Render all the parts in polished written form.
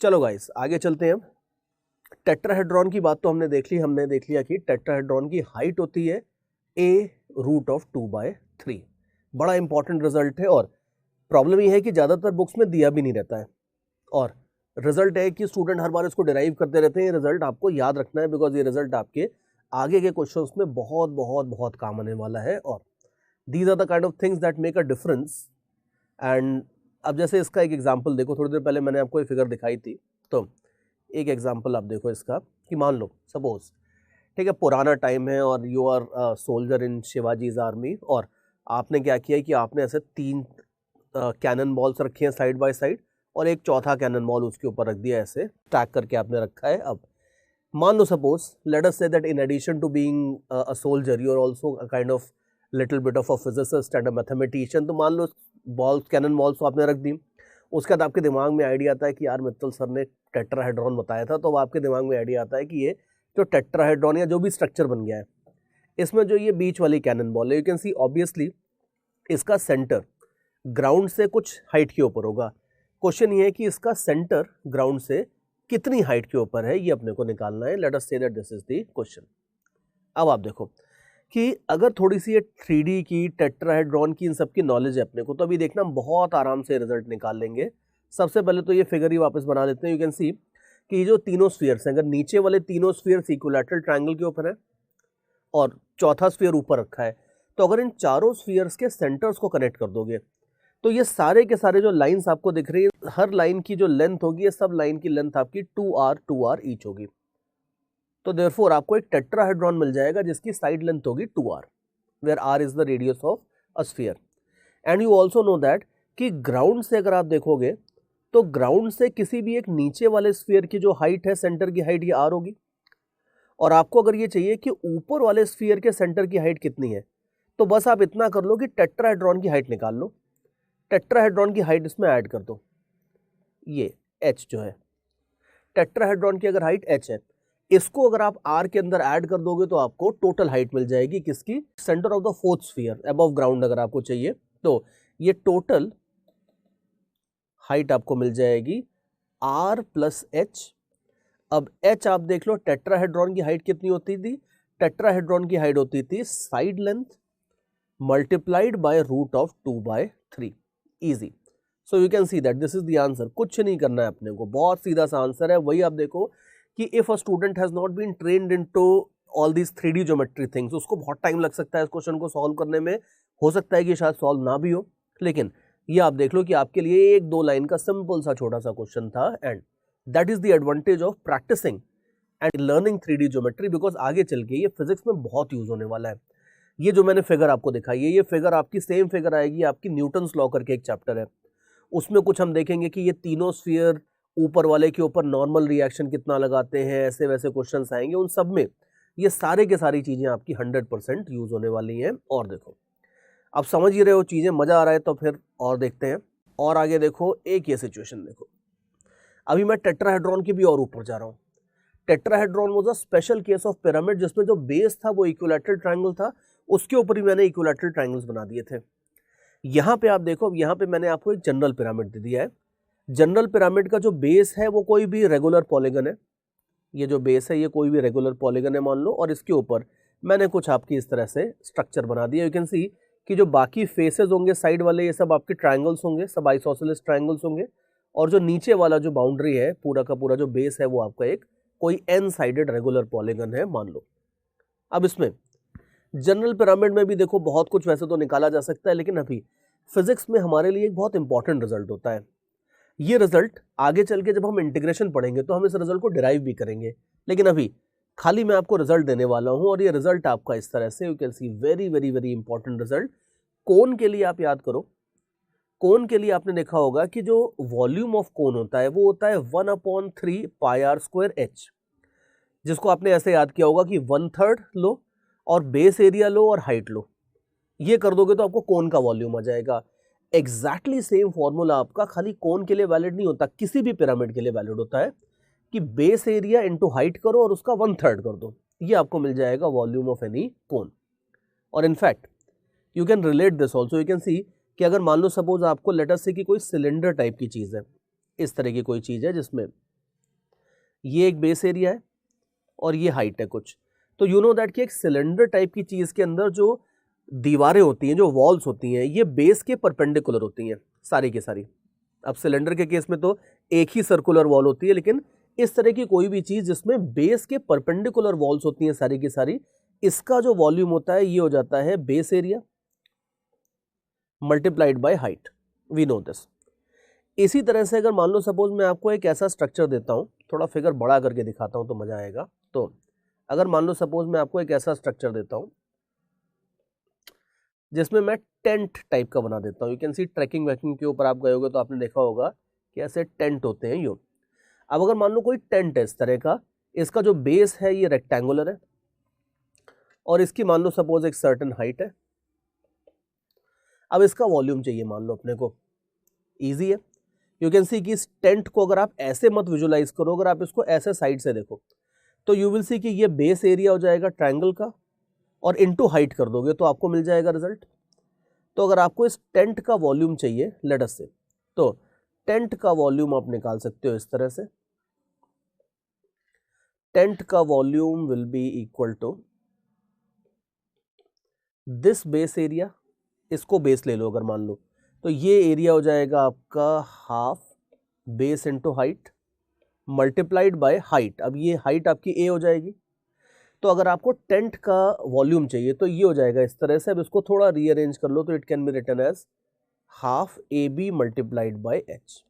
चलो गाइस आगे चलते हैं। टेट्राहेड्रॉन की बात तो हमने देख लिया कि टेट्राहेड्रॉन की हाइट होती है a√2/3। बड़ा इंपॉर्टेंट रिजल्ट है और प्रॉब्लम ये है कि ज़्यादातर बुक्स में दिया भी नहीं रहता है और रिजल्ट है कि स्टूडेंट हर बार इसको डिराइव करते रहते हैं। ये रिजल्ट आपको याद रखना है बिकॉज ये रिजल्ट आपके आगे के क्वेश्चंस में बहुत बहुत बहुत काम आने वाला है और these are the kind of things that make a difference. And अब जैसे इसका एक एग्जांपल देखो, थोड़ी देर पहले मैंने आपको ये फिगर दिखाई थी, तो एक एग्जांपल आप देखो इसका कि मान लो सपोज, ठीक है, पुराना टाइम है और you are soldier in Shivaji's army और आपने क्या किया कि आपने ऐसे 3 कैनन बॉल्स रखे हैं साइड बाय साइड और एक चौथा कैनन बॉल उसके ऊपर रख दिया, ऐसे टैग करके आपने रखा है। अब मान लो suppose let us say that in addition to being a soldier you are also a kind of little bit of a physicist and a mathematician. तो मान लो बॉल्स, कैनन बॉल्स तो आपने रख दी। उसके बाद आपके दिमाग में आइडिया आता है कि यार मित्तल सर ने टेट्राहेड्रॉन बताया था, तो अब आपके दिमाग में आइडिया आता है कि ये जो टेट्राहेड्रॉन या जो भी स्ट्रक्चर बन गया है, इसमें जो ये बीच वाली कैनन बॉल है, यू कैन सी ऑब्वियसली इसका सेंटर ग्राउंड से कुछ हाइट के ऊपर होगा। क्वेश्चन ये है कि इसका सेंटर ग्राउंड से कितनी हाइट के ऊपर है, ये अपने को निकालना है। Late us say that this is the question. अब आप देखो कि अगर थोड़ी सी ये 3D की, टेट्राहेड्रॉन की, इन सब की नॉलेज है अपने को, तो अभी देखना बहुत आराम से रिजल्ट निकाल लेंगे। सबसे पहले तो ये फिगर ही वापस बना लेते हैं। यू कैन सी कि ये जो तीनों स्फीयर्स हैं, अगर नीचे वाले तीनों स्फीयर्स इक्विलैटरल ट्रायंगल के ऊपर है और चौथा स्फीयर ऊपर रखा है, तो अगर इन चारों स्फीयर्स के सेंटर्स को कनेक्ट कर दोगे तो ये सारे के सारे जो लाइंस आपको दिख रही है, हर लाइन की जो लेंथ होगी, ये सब लाइन की लेंथ आपकी 2r ईच होगी। तो देयरफॉर आपको एक टेट्राहेड्रॉन मिल जाएगा जिसकी साइड लेंथ होगी 2r, where r is the radius of a sphere. And you also know that कि ग्राउंड से अगर आप देखोगे तो ग्राउंड से किसी भी एक नीचे वाले स्फीयर की जो हाइट है, सेंटर की हाइट, ये r होगी। और आपको अगर ये चाहिए कि ऊपर वाले स्फीयर के सेंटर की हाइट कितनी है, तो बस आप इतना कर लो कि टेट्राहेड्रॉन की हाइट निकाल लो, टेट्राहेड्रॉन की हाइट इसमें ऐड कर दो, ये h जो है टेट्राहेड्रॉन की अगर हाइट h है, इसको अगर आप r के अंदर ऐड कर दोगे तो आपको टोटल हाइट मिल जाएगी किसकी, centre of the fourth sphere above ground अगर आपको चाहिए, तो ये टोटल हाइट आपको मिल जाएगी r प्लस h। अब h आप देख लो, टेट्राहेड्रॉन की हाइट कितनी होती थी, टेट्राहेड्रॉन की हाइट होती थी side length multiplied by √2/3। Easy. So you can see that this is the answer. कुछ नहीं करना है अपने को, बहुत सीधा सा आंसर है। वही आप देखो कि if a student has not been trained into all these 3D geometry things, उसको बहुत टाइम लग सकता है इस क्वेश्चन को सॉल्व करने में। हो सकता है कि शायद सॉल्व ना भी हो, लेकिन ये आप देख लो कि आपके लिए 1-2 लाइन का सिंपल सा छोटा सा क्वेश्चन था। And that is the advantage of practising and learning 3D geometry, because आगे चल के ये फिजिक्स में बहुत यूज होने वाला है। ये जो मैंने फिगर आपको दिखाई है, ये फिगर आपकी सेम फिगर आएगी आपकी न्यूटन्स लॉ करके एक चैप्टर है, उसमें कुछ हम देखेंगे कि ये तीनों स्फीयर ऊपर वाले के ऊपर नॉर्मल रिएक्शन कितना लगाते हैं, ऐसे वैसे क्वेश्चंस आएंगे। उन सब में ये सारे के सारी चीजें आपकी 100% यूज होने वाली हैं। और देखो आप समझ ही रहे हो चीजें, मजा आ रहा है, तो फिर और देखते हैं। और आगे देखो, एक ये सिचुएशन देखो, अभी मैं टेट्राहेड्रॉन की भी और ऊपर जा रहा हूँ। Tetrahedron was a special case of pyramid, जिसमें जो बेस था वो इक्विलैटरल ट्रायंगल था, उसके ऊपर ही मैंने इक्विलैटरल ट्रायंगल्स बना दिए थे। यहाँ पे आप देखो, यहाँ पे मैंने आपको एक जनरल पिरामिड दे दिया है। जनरल पिरामिड का जो बेस है वो कोई भी रेगुलर पॉलीगन है, ये जो बेस है ये कोई भी रेगुलर पॉलीगन है मान लो, और इसके ऊपर मैंने कुछ आपकी इस तरह से स्ट्रक्चर बना दिया। यू कैन सी कि जो बाकी फेसेस होंगे साइड वाले, ये सब आपके ट्रायंगल्स होंगे, सब आइसोसेलेस ट्रायंगल्स होंगे, और जो नीचे वाला जो बाउंड्री है, पूरा का पूरा जो बेस है, वो आपका एक कोई n साइडेड रेगुलर पॉलीगन है मान लो। अब इसमें जनरल पिरामिड में भी देखो बहुत कुछ वैसे तो निकाला जा सकता है, लेकिन अभी फिजिक्स में हमारे लिए एक बहुत इंपॉर्टेंट रिजल्ट होता है। ये रिजल्ट आगे चल के जब हम इंटीग्रेशन पढ़ेंगे तो हम इस रिजल्ट को डिराइव भी करेंगे, लेकिन अभी खाली मैं आपको रिजल्ट देने वाला हूं। और ये रिजल्ट आपका इस तरह से, you can see very very very important result. कोन के लिए आप याद करो, कोन के लिए आपने देखा होगा कि जो वॉल्यूम ऑफ कोन होता है वो होता है 1/3 πr²h, जिसको आपने ऐसे याद किया होगा कि 1/3 लो और बेस एरिया लो और हाइट लो, ये कर दोगे तो आपको कोन का वॉल्यूम आ जाएगा। एग्जैक्टली सेम फॉर्मूला आपका खाली कोन के लिए वैलिड नहीं होता, किसी भी पिरामिड के लिए वैलिड होता है कि बेस एरिया इंटू हाइट करो और उसका 1/3 कर दो, ये आपको मिल जाएगा वॉल्यूम ऑफ एनी कोन। और in fact you can relate this also, you can see कि अगर मान लो सपोज आपको लेटर से कि कोई सिलेंडर टाइप की चीज़ है, इस तरह की कोई चीज़ है जिसमें ये एक बेस एरिया है और ये हाइट है कुछ। तो यू नो दैट कि एक सिलेंडर टाइप की चीज़ के अंदर जो दीवारें होती हैं, जो वॉल्स होती हैं, ये बेस के परपेंडिकुलर होती हैं सारी की सारी। अब सिलेंडर के केस में तो एक ही सर्कुलर वॉल होती है, लेकिन इस तरह की कोई भी चीज़ जिसमें बेस के परपेंडिकुलर वॉल्स होती हैं सारी की सारी, इसका जो वॉल्यूम होता है ये हो जाता है base area multiplied by height. We know this. इसी तरह से अगर मान लो सपोज मैं आपको एक ऐसा स्ट्रक्चर देता हूं, थोड़ा फिगर बड़ा करके दिखाता हूं तो मजा आएगा। तो अगर मान लो सपोज मैं आपको एक ऐसा स्ट्रक्चर देता हूं जिसमें मैं टेंट टाइप का बना देता हूं। यू कैन सी ट्रैकिंग वैकिंग के ऊपर आप गए होगे तो आपने देखा होगा कि ऐसे टेंट होते हैं यूं। अब अगर मान लो कोई टेंट है इस तरह का, इसका जो बेस है ये रेक्टेंगुलर है और इसकी मान लो सपोज एक सर्टेन हाइट है। अब इसका वॉल्यूम चाहिए मान लो अपने को, इजी है। यू कैन सी कि इस टेंट को अगर आप ऐसे मत विजुलाइज करो, अगर आप इसको ऐसे साइड से देखो तो यू विल सी कि ये बेस एरिया हो जाएगा ट्रायंगल का और इनटू हाइट कर दोगे तो आपको मिल जाएगा रिजल्ट। तो अगर आपको इस टेंट का वॉल्यूम चाहिए लेट अस से, तो टेंट का वॉल्यूम आप निकाल सकते हो इस तरह से। टेंट का volume will be equal to this base area, इसको बेस ले लो अगर मान लो, तो ये एरिया हो जाएगा आपका half base into height multiplied by height. अब ये हाइट आपकी ए हो जाएगी। तो अगर आपको टेंट का वॉल्यूम चाहिए तो ये हो जाएगा इस तरह से। अब इसको थोड़ा रीअरेंज कर लो तो it can be written as half a b multiplied by h,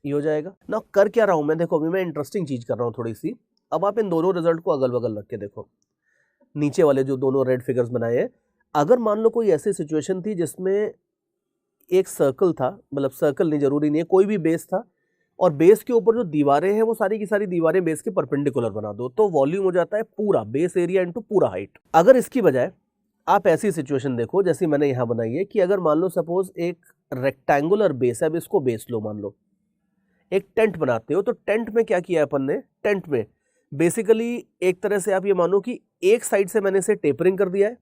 ये हो जाएगा ना। कर क्या रहा हूं मैं, देखो अभी मैं इंटरेस्टिंग चीज कर रहा हूं थोड़ी सी। अब आप इन दोनों रिजल्ट को अगल बगल रख के देखो, नीचे वाले जो दोनों रेड फिगर्स बनाए हैं। अगर मान लो कोई ऐसी सिचुएशन थी जिसमें एक सर्कल था, मतलब सर्कल नहीं जरूरी नहीं है, कोई भी बेस था और बेस के ऊपर जो दीवारें हैं वो सारी की सारी दीवारें बेस के परपेंडिकुलर बना दो, तो वॉल्यूम हो जाता है पूरा बेस एरिया इनटू पूरा हाइट। अगर इसकी बजाय आप ऐसी सिचुएशन देखो जैसी मैंने यहां बनाई है कि अगर मान लो सपोज एक रेक्टेंगुलर बेस है, अब इसको बेस लो, मान लो एक टेंट बनाते हो, तो टेंट में क्या किया अपन ने, टेंट में बेसिकली एक तरह से आप ये मानो कि एक साइड से मैंने इसे टेपरिंग कर दिया है,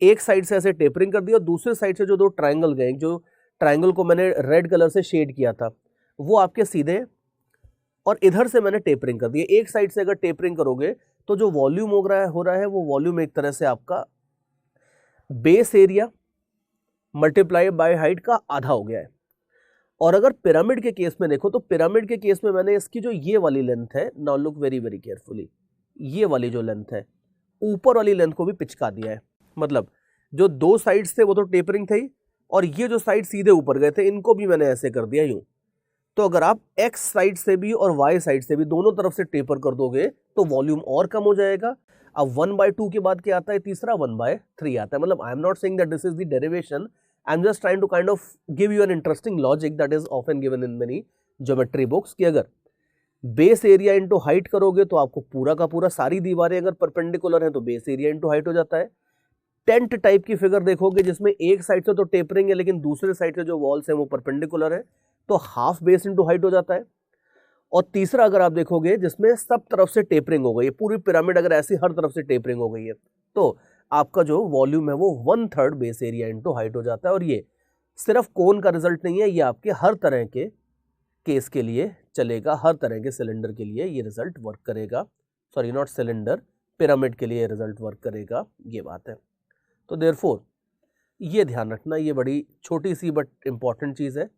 एक साइड से ऐसे टेपरिंग कर दिया और दूसरे साइड से जो दो ट्रायंगल गए, जो ट्रायंगल को मैंने रेड कलर से शेड किया था वो आपके सीधे, और इधर से मैंने टेपरिंग कर दी। एक साइड से अगर टेपरिंग करोगे तो जो वॉल्यूम हो रहा है वो वॉल्यूम एक तरह से आपका base area multiply by height का आधा हो गया है। और अगर पिरामिड के केस में देखो तो पिरामिड के केस में मैंने इसकी जो ये वाली लेंथ है, now look very very carefully, ये वाली जो लेंथ है ऊपर वाली लेंथ को भी पिचका दिया है। मतलब जो दो साइड्स थे वो तो टेपरिंग थी और ये जो साइड सीधे ऊपर गए थे इनको भी मैंने ऐसे कर दिया यूं। तो अगर आप एक्स साइड से भी और वाई साइड से भी दोनों तरफ से टेपर कर दोगे तो वॉल्यूम और कम हो जाएगा। अब 1/2 के बाद क्या आता है, तीसरा 1/3 आता है। मतलब I am not saying that this is the derivation, I am just trying to kind of give you an interesting logic that is often given in many geometry books कि अगर बेस एरिया इंटू हाइट करोगे तो आपको पूरा का पूरा सारी दीवारें अगर परपेंडिकुलर है तो बेस एरिया इंटू हाइट हो जाता है। टेंट टाइप की फिगर देखोगे जिसमें एक साइड से तो टेपरिंग है लेकिन दूसरे साइड से जो वॉल्स है वो परपेंडिकुलर है, तो हाफ बेस इंटू हाइट हो जाता है। और तीसरा अगर आप देखोगे जिसमें सब तरफ से टेपरिंग हो गई है, पूरी पिरामिड अगर ऐसी हर तरफ से टेपरिंग हो गई है तो आपका जो वॉल्यूम है वो 1/3 बेस एरिया इंटू हाइट हो जाता है। और ये सिर्फ कोन का रिजल्ट नहीं है, ये आपके हर तरह के केस के लिए चलेगा, हर तरह के सिलेंडर के लिए ये रिजल्ट वर्क करेगा। सॉरी नॉट सिलेंडर, पिरामिड के लिए रिजल्ट वर्क करेगा, ये बात है। तो देयरफॉर ये ध्यान रखना, ये बड़ी छोटी सी बट इंपॉर्टेंट चीज़ है।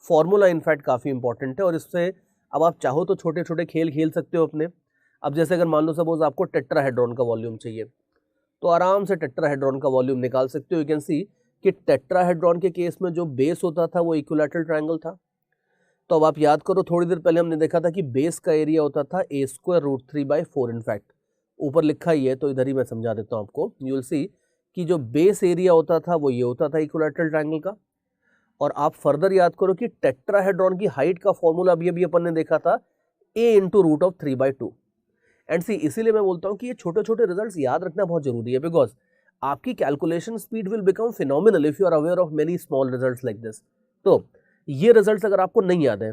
फॉर्मूला इनफैक्ट काफ़ी इंपॉर्टेंट है और इससे अब आप चाहो तो छोटे छोटे खेल खेल सकते हो अपने। अब जैसे अगर मान लो सपोज आपको टेट्राहेड्रॉन का वॉल्यूम चाहिए तो आराम से टेट्राहेड्रॉन का वॉल्यूम निकाल सकते हो। यू कैन सी कि टेट्राहेड्रॉन के केस में जो बेस होता था वो इक्विलैटरल ट्रायंगल था। तो अब आप याद करो थोड़ी देर पहले हमने देखा था कि बेस का एरिया होता था a²√3/4। इनफैक्ट ऊपर लिखा ही है तो इधर ही मैं समझा देता हूँ आपको। यू विल सी कि जो बेस एरिया होता था वो ये होता था इक्विलैटरल ट्रायंगल का। और आप फर्दर याद करो कि टेट्राहेड्रॉन की हाइट का फॉर्मूला अभी अपन ने देखा था a × √3/2। एंड सी इसीलिए मैं बोलता हूँ कि ये छोटे छोटे रिजल्ट्स याद रखना बहुत जरूरी है, बिकॉज आपकी calculation speed will become phenomenal if you are aware of many small results like this. तो ये रिजल्ट्स अगर आपको नहीं याद है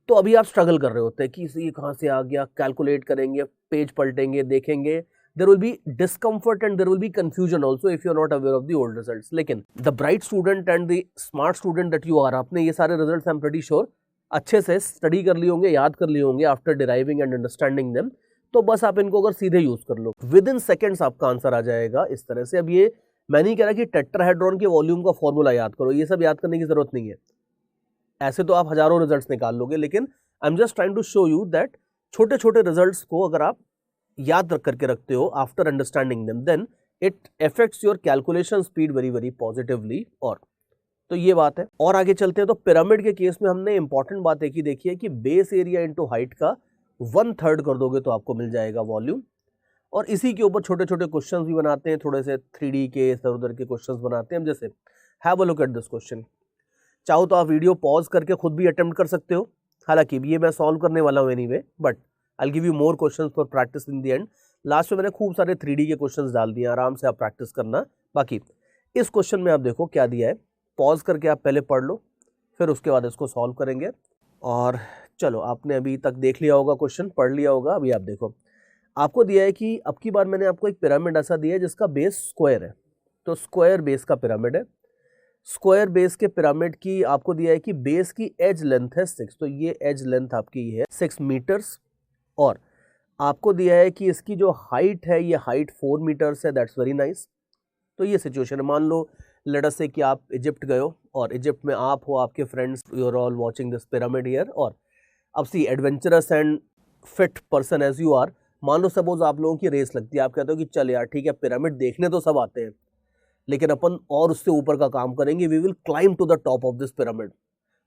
तो अभी आप स्ट्रगल कर रहे होते हैं कि ये कहाँ से आ गया, कैलकुलेट करेंगे, पेज पलटेंगे, देखेंगे, there will be discomfort and there will be confusion also if you are not aware of the old results। लेकिन the bright student and the smart student that you are, आपने ये सारे results I'm pretty sure अच्छे से study कर लिए होंगे, याद कर लिए होंगे after deriving and understanding them, तो बस आप इनको अगर सीधे यूज कर लो विद इन सेकेंड्स आपका आंसर आ जाएगा इस तरह से। अब ये मैं नहीं कह रहा कि टेट्राहेड्रॉन के वॉल्यूम का फॉर्मूला याद करो, ये सब याद करने की जरूरत नहीं है, ऐसे तो आप हजारों रिजल्ट्स निकाल लोगे, लेकिन I am just trying to show you that छोटे छोटे रिजल्ट्स को अगर आप याद रख करके रखते हो after understanding them, then it affects your calculation speed very very positively. और तो ये बात है। और आगे चलते हैं तो पिरामिड के केस में हमने इंपॉर्टेंट बात एक ही देखी है कि बेस एरिया इंटू हाइट का 1/3 कर दोगे तो आपको मिल जाएगा वॉल्यूम। और इसी के ऊपर छोटे छोटे क्वेश्चंस भी बनाते हैं, थोड़े से 3D के इधर उधर के क्वेश्चंस बनाते हैं हम। जैसे have a look at this question, चाहो तो आप वीडियो पॉज करके खुद भी अटेम्प्ट कर सकते हो, हालांकि ये मैं सॉल्व करने वाला हूँ anyway, but I will give you more questions for practice in the end. Last में मैंने खूब सारे 3D के क्वेश्चंस डाल दिए, आराम से आप प्रैक्टिस करना। बाकी इस क्वेश्चन में आप देखो क्या दिया है, पॉज करके आप पहले पढ़ लो, फिर उसके बाद इसको सॉल्व करेंगे। और चलो, आपने अभी तक देख लिया होगा क्वेश्चन, पढ़ लिया होगा। अभी आप देखो, आपको दिया है कि अब की बार मैंने आपको एक पिरामिड ऐसा दिया है जिसका बेस स्क्वायर है, तो स्क्वायर बेस का पिरामिड है। स्क्वायर बेस के पिरामिड की आपको दिया है कि बेस की एज लेंथ है 6, तो ये एज लेंथ आपकी है 6 मीटर्स। और आपको दिया है कि इसकी जो हाइट है ये हाइट 4 मीटर्स है, दैट्स वेरी नाइस। तो ये सिचुएशन है, मान लो लेट अस से कि आप इजिप्ट गए हो और इजिप्ट में आप हो, आपके friends, you are all watching this pyramid here. और अब see adventurous and fit person as you are, मान लो सपोज आप लोगों की रेस लगती है, आप कहते हो कि चल यार ठीक है, पिरामिड देखने तो सब आते हैं लेकिन अपन और उससे ऊपर का काम करेंगे, we will climb to the top of this pyramid.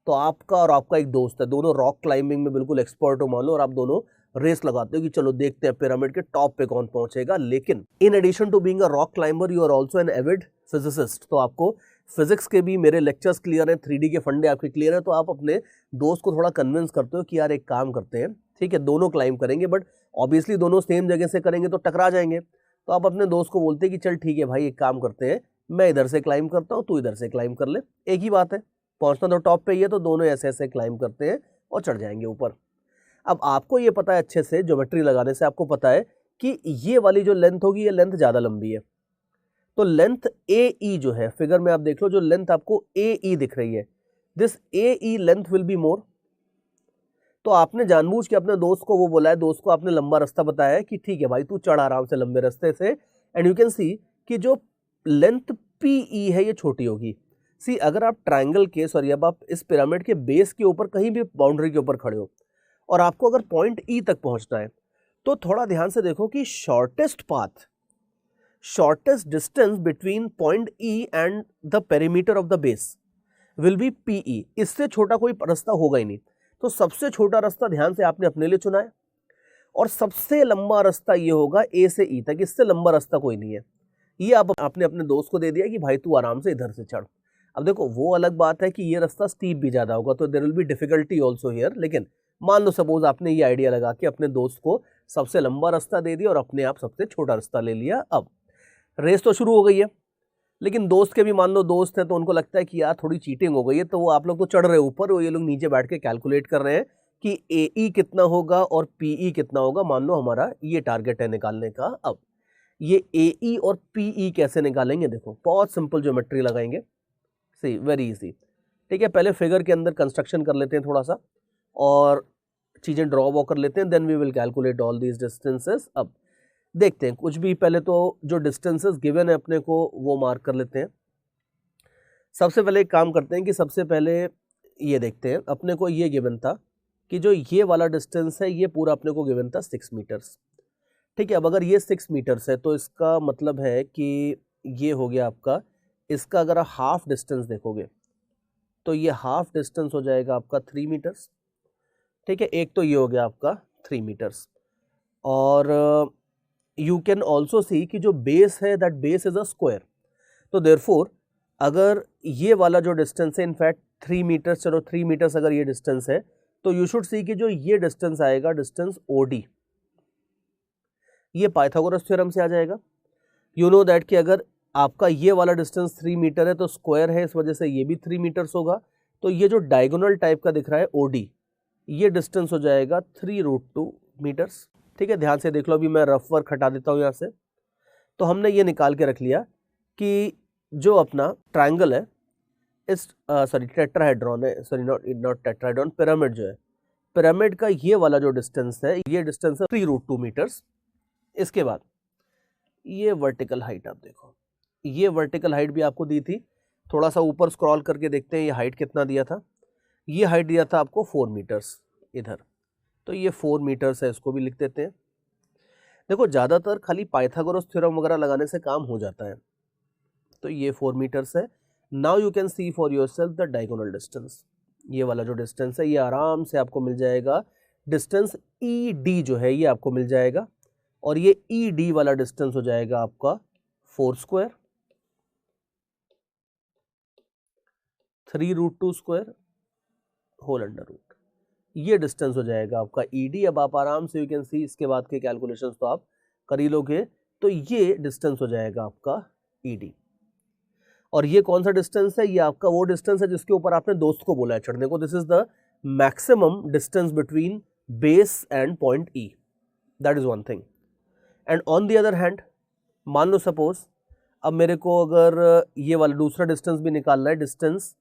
तो आपका और आपका एक दोस्त है, दोनों रॉक क्लाइंबिंग में बिल्कुल एक्सपर्ट हो मान लो, और आप दोनों रेस लगाते हो कि चलो देखते हैं पिरामिड के टॉप पे कौन पहुंचेगा। लेकिन in addition to being a rock climber you are also an avid physicist, तो आपको फिजिक्स के भी मेरे लेक्चर्स क्लियर हैं, 3D के फंडे आपके क्लियर है, तो आप अपने दोस्त को थोड़ा कन्विंस करते हो कि यार एक काम करते हैं, ठीक है दोनों क्लाइंब करेंगे, बट ऑब्वियसली दोनों सेम जगह से करेंगे तो टकरा जाएंगे। तो आप अपने दोस्त को बोलते हैं कि चल ठीक है भाई, एक काम करते हैं, मैं इधर से क्लाइंब करता हूँ, तू इधर से क्लाइंब कर ले, एक ही बात है, पहुंचना तो टॉप पे ही है, तो दोनों ऐसे ऐसे क्लाइंब करते हैं और चढ़ जाएंगे ऊपर। अब आपको ये पता है अच्छे से, ज्योमेट्री लगाने से आपको पता है कि ये वाली जो लेंथ होगी ये लेंथ ज्यादा लंबी है, तो लेंथ AE जो है, फिगर में आप देख लो, जो लेंथ आपको AE दिख रही है, this AE length will be more. तो आपने जानबूझ के अपने दोस्त को वो बोला है, दोस्त को आपने लंबा रास्ता बताया है कि ठीक है भाई तू चढ़ आराम से लंबे रास्ते से, एंड यू कैन सी कि जो लेंथ PE है ये छोटी होगी। सी अगर आप ट्राइंगल के, सॉरी, अब आप इस पिरामिड के बेस के ऊपर कहीं भी बाउंड्री के ऊपर खड़े हो और आपको अगर पॉइंट E तक पहुंचना है, तो थोड़ा ध्यान से देखो कि shortest path, shortest distance between point E and the perimeter of the base will be PE, इससे छोटा कोई रास्ता होगा ही नहीं। तो सबसे छोटा रास्ता ध्यान से आपने अपने लिए चुना है, और सबसे लंबा रास्ता ये होगा A से E तक, इससे लंबा रास्ता कोई नहीं है। ये आपने अपने दोस्त को दे दिया कि भाई तू आराम से इधर से चढ़। अब देखो वो अलग बात है कि ये रास्ता स्टीप भी ज्यादा होगा, तो there will be difficulty also here, लेकिन मान लो सपोज आपने ये आइडिया लगा के अपने दोस्त को सबसे लंबा रास्ता दे दिया और अपने आप सबसे छोटा रास्ता ले लिया। अब रेस तो शुरू हो गई है, लेकिन दोस्त के भी मान लो दोस्त है तो उनको लगता है कि यार थोड़ी चीटिंग हो गई है, तो वो आप लोग तो चढ़ रहे हैं ऊपर, वो ये लोग नीचे बैठ के कैलकुलेट कर रहे हैं कि AE कितना होगा और PE कितना होगा। मान लो हमारा ये टारगेट है निकालने का। अब ये AE और PE कैसे निकालेंगे, देखो बहुत सिंपल ज्योमेट्री लगाएंगे, सी वेरी इजी। ठीक है, पहले फिगर के अंदर कंस्ट्रक्शन कर लेते हैं थोड़ा सा और चीजें ड्रॉ वॉ कर लेते हैं, then we will calculate all these distances. अब देखते हैं कुछ भी, पहले तो जो डिस्टेंसेस गिवन है अपने को वो मार्क कर लेते हैं। सबसे पहले एक काम करते हैं कि सबसे पहले ये देखते हैं, अपने को ये गिवन था कि जो ये वाला डिस्टेंस है ये पूरा अपने को गिवन था 6 मीटर्स। ठीक है, अब अगर ये 6 मीटर्स है तो इसका मतलब है कि ये हो गया आपका, इसका अगर आप हाफ डिस्टेंस देखोगे तो ये हाफ डिस्टेंस हो जाएगा आपका 3 मीटर्स। ठीक है, एक तो ये हो गया आपका 3 मीटर्स, और यू कैन ऑल्सो सी कि जो बेस है that base is a square, तो देयरफॉर अगर ये वाला जो डिस्टेंस है, इनफैक्ट 3 मीटर्स, चलो 3 मीटर्स अगर ये डिस्टेंस है, तो यू शुड सी कि जो ये डिस्टेंस आएगा, डिस्टेंस OD, ये पाइथागोरस थ्योरम से आ जाएगा। यू नो दैट कि अगर आपका ये वाला डिस्टेंस 3 मीटर है तो स्क्वायर है, इस वजह से ये भी 3 मीटर्स होगा। तो ये जो डायगोनल टाइप का दिख रहा है OD, ये डिस्टेंस हो जाएगा 3√2 मीटर्स। ठीक है, ध्यान से देख लो, अभी मैं रफ वर्क हटा देता हूँ यहाँ से। तो हमने ये निकाल के रख लिया कि जो अपना ट्रायंगल है इस सॉरी टेट्राहेड्रॉन है, सॉरी नॉट टेट्राहेड्रॉन, पिरामिड जो है, पिरामिड का ये वाला जो डिस्टेंस है, ये डिस्टेंस है 3√2 मीटर्स। इसके बाद ये वर्टिकल हाइट आप देखो, ये वर्टिकल हाइट भी आपको दी थी, थोड़ा सा ऊपर स्क्रॉल करके देखते हैं ये हाइट कितना दिया था। ये हाइट दिया था आपको 4 मीटर्स इधर, तो ये 4 मीटर्स है, इसको भी लिख देते हैं। देखो ज़्यादातर खाली पाइथागोरस थ्योरम वगैरह लगाने से काम हो जाता है, तो ये 4 मीटर्स है। Now you can C for yourself the diagonal distance, ये वाला जो डिस्टेंस है ये आराम से आपको मिल जाएगा, डिस्टेंस ई डी जो है ये आपको मिल जाएगा, और ये ई डी वाला डिस्टेंस हो जाएगा आपका 4 square 3√2 square whole under root, ये डिस्टेंस हो जाएगा आपका ई डी। अब आप आराम से यू कैन सी इसके बाद के कैलकुलेशंस तो आप कर ही लोगे, तो ये डिस्टेंस हो जाएगा आपका ई डी। और ये कौन सा डिस्टेंस है, ये आपका वो डिस्टेंस है जिसके ऊपर आपने दोस्त को बोला है चढ़ने को, this is the maximum distance between base and point E, that is one thing. And on the other hand, मान लो सपोज अब मेरे को अगर ये वाला दूसरा डिस्टेंस भी निकालना है, डिस्टेंस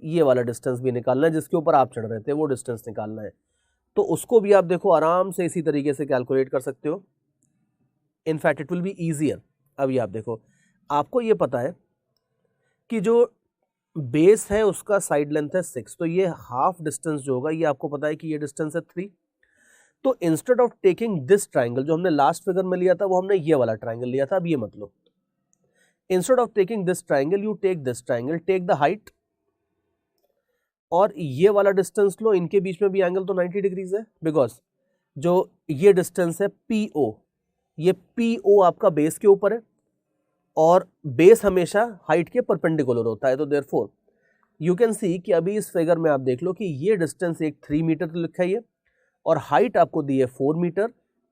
ये वाला डिस्टेंस भी निकालना है जिसके ऊपर आप चढ़ रहे थे, वो डिस्टेंस निकालना है, तो उसको भी आप देखो आराम से इसी तरीके से कैलकुलेट कर सकते हो। In fact it will be easier. अभी आप देखो, आपको ये पता है कि जो बेस है उसका साइड लेंथ है 6, तो ये हाफ डिस्टेंस जो होगा ये आपको पता है कि ये डिस्टेंस है 3। तो instead of taking this triangle, जो हमने लास्ट फिगर में लिया था वो हमने ये वाला ट्राइंगल लिया था, अब ये मत लो, instead of taking this triangle you take this triangle, take the height और ये वाला डिस्टेंस लो, इनके बीच में भी एंगल तो 90 डिग्रीज है, बिकॉज जो ये डिस्टेंस है PO, ये PO आपका बेस के ऊपर है और बेस हमेशा हाइट के परपेंडिकुलर होता है, तो देयरफॉर यू कैन सी कि अभी इस फिगर में आप देख लो कि ये डिस्टेंस एक 3 मीटर तो लिखा है ये, और हाइट आपको दी है 4 मीटर,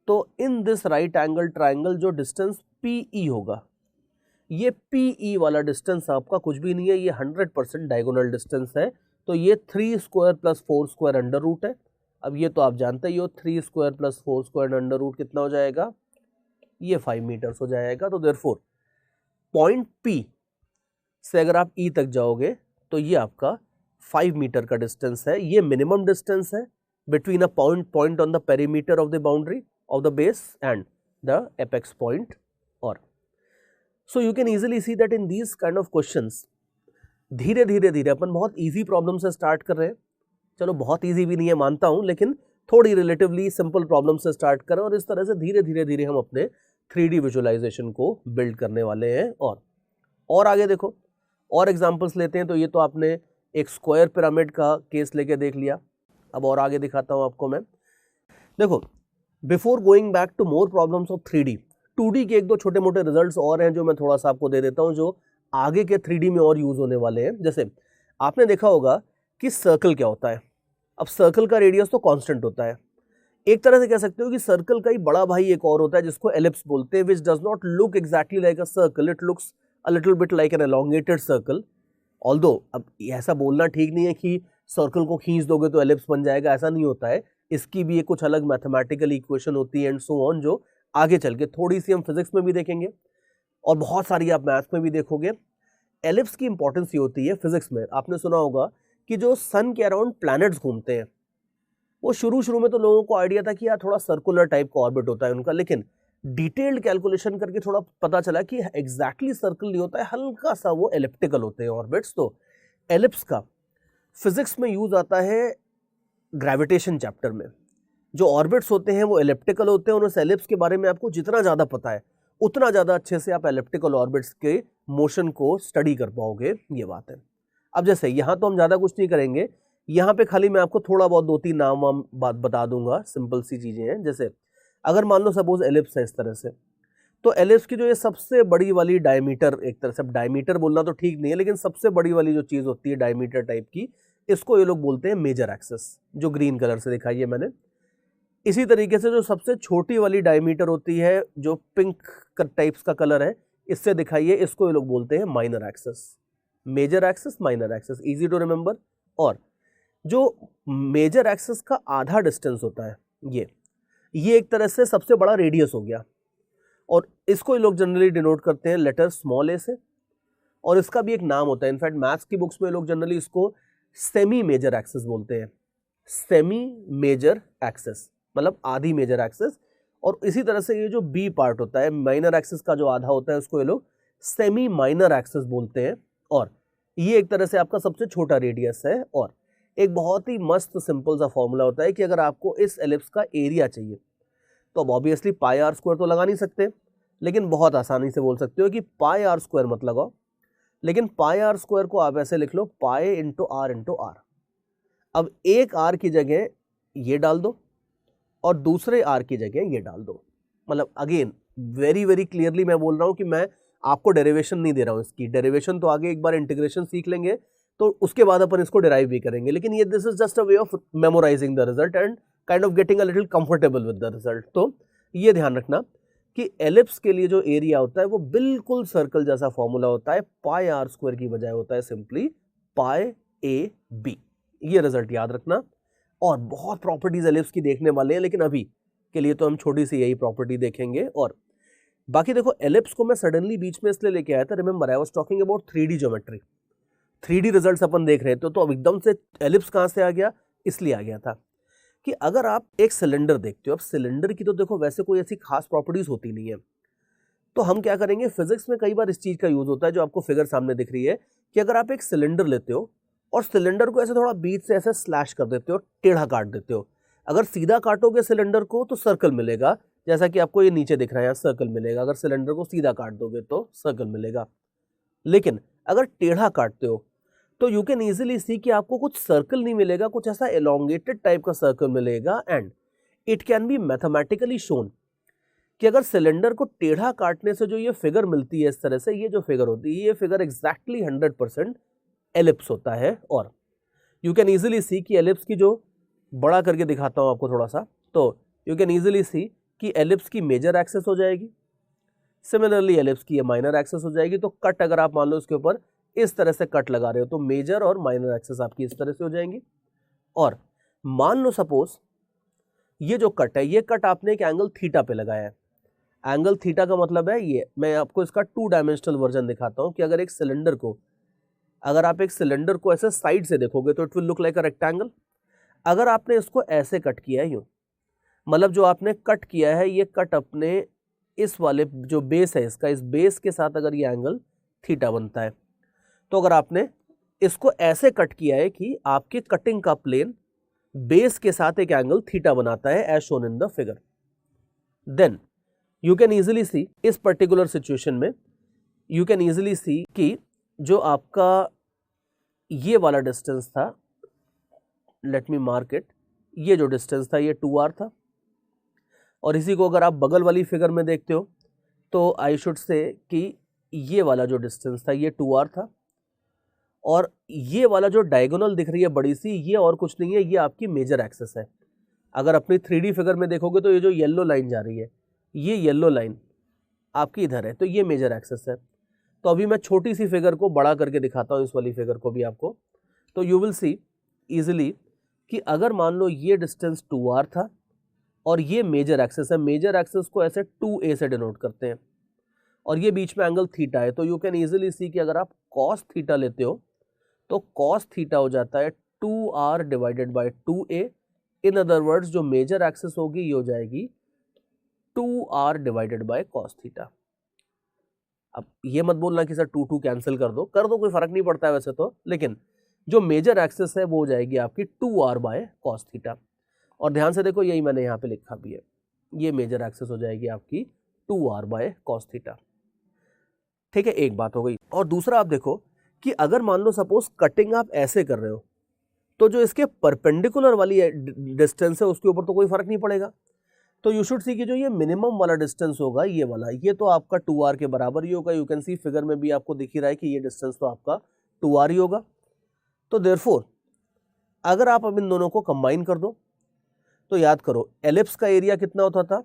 तो in this right angle triangle जो डिस्टेंस PE होगा, ये PE वाला डिस्टेंस आपका कुछ भी नहीं है, ये 100% डायगोनल डिस्टेंस है, तो ये 3 square plus 4 square under root है। अब ये तो आप जानते ही हो, 3 square plus 4 square under root कितना हो जाएगा, ये 5 मीटर्स हो जाएगा। तो देयरफॉर पॉइंट P से अगर आप E तक जाओगे तो ये आपका 5 मीटर का डिस्टेंस है, ये मिनिमम डिस्टेंस है between a point on the perimeter of the boundary of the base and the apex point. और so you can easily see that in these kind of questions धीरे धीरे अपन बहुत easy problem से start कर रहे हैं, चलो बहुत इजी भी नहीं है मानता हूं, लेकिन थोड़ी रिलेटिवली सिंपल प्रॉब्लम से स्टार्ट करें और इस तरह से धीरे धीरे हम अपने 3D विजुअलाइजेशन को बिल्ड करने वाले हैं। और आगे देखो, और एग्जांपल्स लेते हैं। तो ये तो आपने एक स्क्वायर पिरामिड का केस लेके देख लिया, अब और आगे दिखाता हूं आपको मैं। देखो, before going back to more problems of 3D, 2D के एक दो छोटे मोटे रिजल्ट्स और हैं जो मैं थोड़ा सा आपको दे देता हूं, जो आगे के 3D में और यूज होने वाले हैं। जैसे आपने देखा होगा कि सर्कल क्या होता है, अब सर्कल का रेडियस तो कांस्टेंट होता है, एक तरह से कह सकते हो कि सर्कल का ही बड़ा भाई एक और होता है जिसको एलिप्स बोलते हैं, which does not look exactly like a circle, it looks a little bit like an elongated circle. Although अब ऐसा बोलना ठीक नहीं है कि सर्कल को खींच दोगे तो एलिप्स बन जाएगा, ऐसा नहीं होता है, इसकी भी एक कुछ अलग मैथमेटिकल इक्वेशन होती है एंड सो ऑन, जो आगे चल के थोड़ी सी हम फिजिक्स में भी देखेंगे और बहुत सारी आप मैथ्स में भी देखोगे। एलिप्स की इंपॉर्टेंस ये होती है फिजिक्स में, आपने सुना होगा कि जो सन के अराउंड प्लैनेट्स घूमते हैं, वो शुरू में तो लोगों को आइडिया था कि यार थोड़ा सर्कुलर टाइप का ऑर्बिट होता है उनका, लेकिन डिटेल्ड कैलकुलेशन करके थोड़ा पता चला कि एग्जैक्टली सर्कल नहीं होता है, हल्का सा वो एलिप्टिकल होते हैं ऑर्बिट्स। तो एलिप्स का फिजिक्स में यूज आता है ग्रेविटेशन चैप्टर में, जो ऑर्बिट्स होते हैं वो एलिप्टिकल होते हैं और उस एलिप्स के बारे में आपको जितना ज़्यादा पता है उतना ज़्यादा अच्छे से आप एलिप्टिकल ऑर्बिट्स के मोशन को स्टडी कर पाओगे, ये बात है। अब जैसे यहाँ तो हम ज़्यादा कुछ नहीं करेंगे, यहाँ पे खाली मैं आपको थोड़ा बहुत 2-3 नाम वाम बात बता दूंगा, सिंपल सी चीज़ें हैं। जैसे अगर मान लो सपोज एलिप्स है इस तरह से, तो एलिप्स की जो ये सबसे बड़ी वाली डायमीटर, एक तरह से डायमीटर बोलना तो ठीक नहीं है, लेकिन सबसे बड़ी वाली जो चीज़ होती है डायमीटर टाइप की, इसको ये लोग बोलते हैं मेजर एक्सिस, जो ग्रीन कलर से दिखाई है मैंने। इसी तरीके से जो सबसे छोटी वाली डायमीटर होती है, जो पिंक टाइप्स का कलर है, इससे दिखाई है, इसको ये लोग बोलते हैं minor axis. Major axis, minor axis, easy to remember. और जो मेजर एक्सिस का आधा डिस्टेंस होता है, ये एक तरह से सबसे बड़ा रेडियस हो गया, और इसको ये लोग जनरली डिनोट करते हैं लेटर स्मॉल ए से। और इसका भी एक नाम होता है, इनफैक्ट मैथ्स की बुक्स में लोग जनरली इसको सेमी मेजर एक्सिस बोलते हैं, सेमी मेजर एक्सिस मतलब आधी मेजर एक्सिस। और इसी तरह से ये जो बी पार्ट होता है माइनर एक्सिस का जो आधा होता है उसको ये लोग सेमी माइनर एक्सिस बोलते हैं। और ये एक तरह से आपका सबसे छोटा रेडियस है। और एक बहुत ही मस्त सिंपल सा फॉर्मूला होता है कि अगर आपको इस एलिप्स का एरिया चाहिए तो अब ऑब्वियसली पाई आर स्क्वायर तो लगा नहीं सकते, लेकिन बहुत आसानी से बोल सकते हो कि पाई आर स्क्वायर मत लगाओ, लेकिन पाई आर स्क्वायर को आप ऐसे लिख लो pi into r into r. अब एक आर की जगह ये डाल दो और दूसरे आर की जगह ये डाल दो। मतलब अगेन वेरी वेरी क्लियरली मैं बोल रहा हूं कि मैं आपको डेरिवेशन नहीं दे रहा हूं, इसकी डेरिवेशन तो आगे एक बार इंटीग्रेशन सीख लेंगे तो उसके बाद अपन इसको डिराइव भी करेंगे, लेकिन ये this is just a way of memorising the result and kind of getting a little comfortable with the result. तो ये ध्यान रखना कि एलिप्स के लिए जो एरिया होता है वो बिल्कुल सर्कल जैसा फॉर्मूला होता है, पाई आर स्क्वायर की बजाय होता है सिंपली पाई ए बी। ये रिजल्ट याद रखना। और बहुत प्रॉपर्टीज एलिप्स की देखने वाले हैं, लेकिन अभी के लिए तो हम छोटी सी यही प्रॉपर्टी देखेंगे। और बाकी देखो एलिप्स को मैं सडनली बीच में इसलिए लेके आया था, remember I was talking about 3D geometry, 3D results अपन देख रहे थे, तो अब एकदम से एलिप्स कहां से आ गया, इसलिए आ गया था कि अगर आप एक सिलेंडर देखते हो, अब सिलेंडर की तो देखो वैसे कोई ऐसी खास प्रॉपर्टीज होती नहीं है, तो हम क्या करेंगे, फिजिक्स में कई बार इस चीज का यूज होता है जो आपको फिगर सामने दिख रही है कि अगर आप एक सिलेंडर लेते हो और सिलेंडर को ऐसे थोड़ा बीच से ऐसे स्लैश कर देते हो, टेढ़ा काट देते हो, अगर सीधा काटोगे सिलेंडर को तो सर्कल मिलेगा, जैसा कि आपको ये नीचे दिख रहा है यहाँ सर्कल मिलेगा, अगर सिलेंडर को सीधा काट दोगे तो सर्कल मिलेगा। लेकिन अगर टेढ़ा काटते हो तो यू कैन इजीली सी कि आपको कुछ सर्कल नहीं मिलेगा, कुछ ऐसा एलोंगेटेड टाइप का सर्कल मिलेगा। And it can B mathematically shown कि अगर सिलेंडर को टेढ़ा काटने से जो ये फिगर मिलती है इस तरह से, ये जो फिगर होती है ये फिगर एग्जैक्टली 100% एलिप्स होता है। और यू कैन इजीली सी कि एलिप्स की जो बड़ा करके दिखाता हूं आपको थोड़ा सा, तो यू कैन इजीली सी कि एलिप्स की मेजर एक्सेस हो जाएगी, सिमिलरली एलिप्स की ये माइनर एक्सेस हो जाएगी। तो कट अगर आप मान लो इसके ऊपर इस तरह से कट लगा रहे हो तो मेजर और माइनर एक्सेस आपकी इस तरह से हो जाएंगी। और मान लो सपोज ये जो कट है, ये कट आपने एक एंगल थीटा पे लगाया है। एंगल थीटा का मतलब है ये, मैं आपको इसका 2 डायमेंशनल वर्जन दिखाता हूं कि अगर एक सिलेंडर को, अगर आप एक सिलेंडर को ऐसे साइड से देखोगे तो it will look like a rectangle. अगर आपने इसको ऐसे कट किया है यूं, मतलब जो आपने कट किया है ये कट अपने इस वाले जो बेस है इसका, इस बेस के साथ अगर ये एंगल थीटा बनता है, तो अगर आपने इसको ऐसे कट किया है कि आपके कटिंग का प्लेन बेस के साथ एक एंगल थीटा बनाता है as shown in the figure, then you can easily see इस पर्टिकुलर सिचुएशन में यू कैन इजीली सी कि जो आपका ये वाला डिस्टेंस था, लेट मी मार्क इट, ये जो डिस्टेंस था ये 2r था। और इसी को अगर आप बगल वाली फिगर में देखते हो तो आई शुड से कि ये वाला जो डिस्टेंस था ये 2r था। और ये वाला जो डायगोनल दिख रही है बड़ी सी, ये और कुछ नहीं है, ये आपकी मेजर एक्सेस है। अगर अपनी 3D फिगर में देखोगे तो ये जो येलो लाइन जा रही है, ये येलो लाइन आपकी इधर है, तो ये मेजर एक्सेस है। तो अभी मैं छोटी सी फिगर को बड़ा करके दिखाता हूँ, इस वाली फिगर को भी आपको, तो यू विल सी इजिली कि अगर मान लो ये डिस्टेंस 2r था और ये मेजर एक्सेस है, मेजर एक्सेस को ऐसे 2a से डिनोट करते हैं, और ये बीच में एंगल थीटा है, तो यू कैन इजीली सी कि अगर आप कॉस थीटा लेते हो तो कॉस थीटा हो जाता है 2r divided by 2a। In other words जो मेजर एक्सेस होगी ये हो जाएगी 2r divided by cos theta. अब ये मत बोलना कि सर 2 कैंसिल कर दो, कोई फर्क नहीं पड़ता है वैसे तो, लेकिन जो मेजर एक्सेस है वो हो जाएगी आपकी 2r बाय कॉस थीटा। और ध्यान से देखो यही मैंने यहाँ पे लिखा भी है, ये मेजर एक्सेस हो जाएगी आपकी 2r बाय कॉस थीटा। ठीक है, एक बात हो गई। और दूसरा आप देखो कि अगर मान लो सपोज कटिंग आप ऐसे कर रहे हो तो जो इसके परपेंडिकुलर वाली डिस्टेंस है उसके ऊपर तो कोई फर्क नहीं पड़ेगा, तो यू शुड सी कि जो ये मिनिमम वाला डिस्टेंस होगा ये वाला, ये तो आपका 2r के बराबर ही होगा। यू कैन सी फिगर में भी आपको दिख ही रहा है कि ये डिस्टेंस तो आपका 2r ही होगा। तो देयरफॉर अगर आप अब इन दोनों को कंबाइन कर दो तो याद करो एलिप्स का एरिया कितना होता था,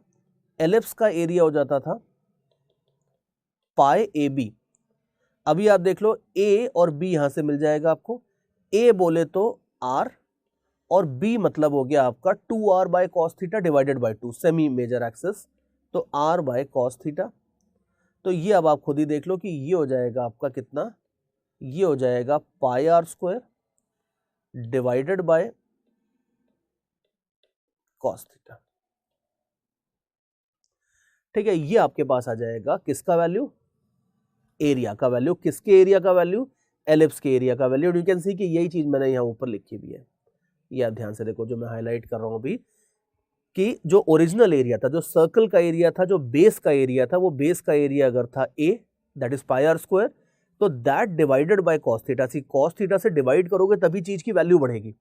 एलिप्स का एरिया हो जाता था पाई ए बी। अभी आप देख लो a और b यहां से मिल जाएगा आपको, a बोले तो r और b मतलब हो गया आपका 2r by cos theta divided by 2, semi major axes, तो r बाय कॉस थीटा। तो ये अब आप खुद ही देख लो कि ये हो जाएगा आपका कितना ये हो जाएगा pi r square divided by cos theta. ठीक है, ये आपके पास आ जाएगा किसका वैल्यू, एरिया का वैल्यू। किसके एरिया का वैल्यू, एलिप्स के एरिया का वैल्यू। यू कैन सी कि यही चीज मैंने यहाँ ऊपर लिखी भी है, ये आप ध्यान से देखो जो मैं हाईलाइट कर रहा हूं अभी, कि जो ओरिजिनल एरिया था, जो सर्कल का एरिया था, जो बेस का एरिया था, वो बेस का एरिया अगर था A, that is pi r square, तो that divided by cos theta. See cos theta से डिवाइड करोगे तभी चीज की वैल्यू बढ़ेगी,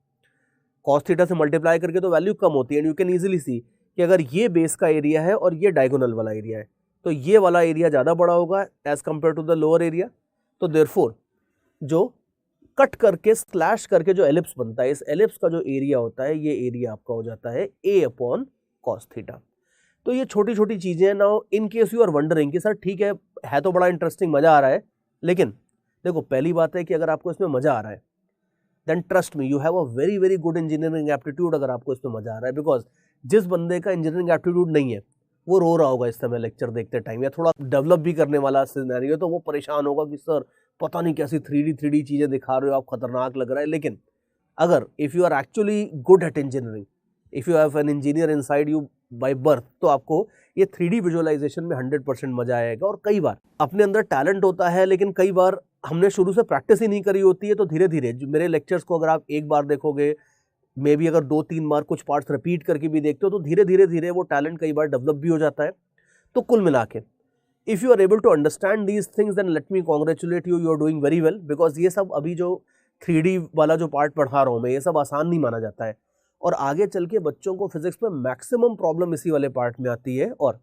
कॉस थीटा से मल्टीप्लाई करके तो वैल्यू कम होती है। And you can easily see कि अगर ये बेस का एरिया है और ये डायगोनल वाला एरिया है, तो ये वाला एरिया ज्यादा बड़ा होगा as compare to the lower area. तो देयरफॉर जो कट करके स्लैश करके जो एलिप्स बनता है, इस एलिप्स का जो एरिया होता है, ये एरिया आपका हो जाता है ए अपॉन कॉस थीटा। तो ये छोटी छोटी चीजें हैं। Now in case you are wondering कि सर ठीक है तो बड़ा इंटरेस्टिंग, मजा आ रहा है, लेकिन देखो पहली बात है कि अगर आपको इसमें मजा आ रहा है then trust me you have a very very good engineering aptitude. अगर आपको इसमें मजा आ रहा है, बिकॉज जिस बंदे का इंजीनियरिंग एप्टीट्यूड नहीं है वो रो रहा होगा इस समय लेक्चर देखते टाइम, या थोड़ा डेवलप भी करने वाला सिनेरियो, तो वो परेशान होगा कि सर पता नहीं कैसी 3D चीजें दिखा रहे हो आप, खतरनाक लग रहा है। लेकिन अगर if you are actually good at engineering, if you have an engineer inside you by birth, तो आपको ये 3D विजुअलाइजेशन में 100% मजा आएगा। और कई बार अपने अंदर टैलेंट होता है, लेकिन कई बार हमने शुरू से प्रैक्टिस ही नहीं करी होती है, तो धीरे धीरे मेरे लेक्चर्स को अगर आप एक बार देखोगे, मे बी अगर 2-3 बार कुछ पार्ट्स रिपीट करके भी देखते हो, तो धीरे धीरे वो टैलेंट कई बार डेवलप भी हो जाता है। तो कुल मिला के if you are able to understand these things then let me congratulate you, you are doing very well. Because ये सब अभी जो 3D वाला जो पार्ट पढ़ा रहा हूँ मैं, ये सब आसान नहीं माना जाता है, और आगे चल के बच्चों को फिजिक्स में मैक्सिमम प्रॉब्लम इसी वाले पार्ट में आती है। और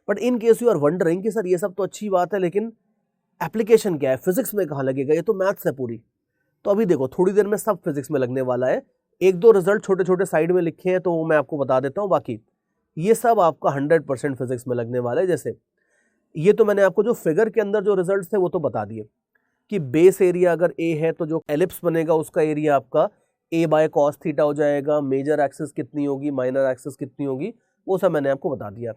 but in case you are wondering कि सर ये सब तो अच्छी बात है, लेकिन एप्लीकेशन क्या है, फिजिक्स में कहाँ लगेगा, ये तो मैथ्स है पूरी। तो अभी देखो थोड़ी देर में सब फिजिक्स में लगने वाला है। एक दो रिजल्ट छोटे छोटे साइड में लिखे हैं तो वो मैं आपको बता देता हूँ, बाकी ये सब आपका 100% फिजिक्स में लगने वाला है। जैसे ये तो मैंने आपको जो फिगर के अंदर जो रिजल्ट थे वो तो बता दिए कि बेस एरिया अगर ए है तो जो एलिप्स बनेगा उसका एरिया आपका ए बाय कॉस थीटा हो जाएगा, मेजर एक्सिस कितनी होगी, माइनर एक्सिस कितनी होगी, वो सब मैंने आपको बता दिया।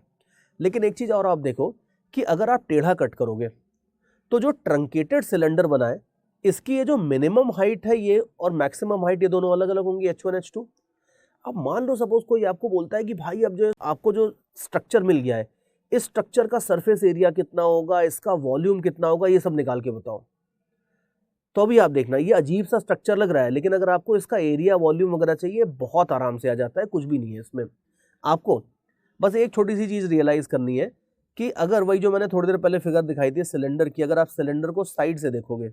लेकिन एक चीज और आप देखो कि अगर आप टेढ़ा कट करोगे तो जो ट्रंकेटेड सिलेंडर बना है, इसकी ये जो मिनिमम हाइट है ये और मैक्सिमम हाइट, ये दोनों अलग अलग होंगी, H1 H2। अब मान लो सपोज कोई आपको बोलता है कि भाई अब जो आपको जो स्ट्रक्चर मिल गया है, इस स्ट्रक्चर का सरफेस एरिया कितना होगा, इसका वॉल्यूम कितना होगा, ये सब निकाल के बताओ। तो अभी आप देखना, ये अजीब सा स्ट्रक्चर लग रहा है, लेकिन अगर आपको इसका एरिया वॉल्यूम वगैरह चाहिए, बहुत आराम से आ जाता है, कुछ भी नहीं है इसमें। आपको बस एक छोटी सी चीज रियलाइज करनी है कि अगर वही जो मैंने थोड़ी देर पहले फिगर दिखाई थी सिलेंडर की, अगर आप सिलेंडर को साइड से देखोगे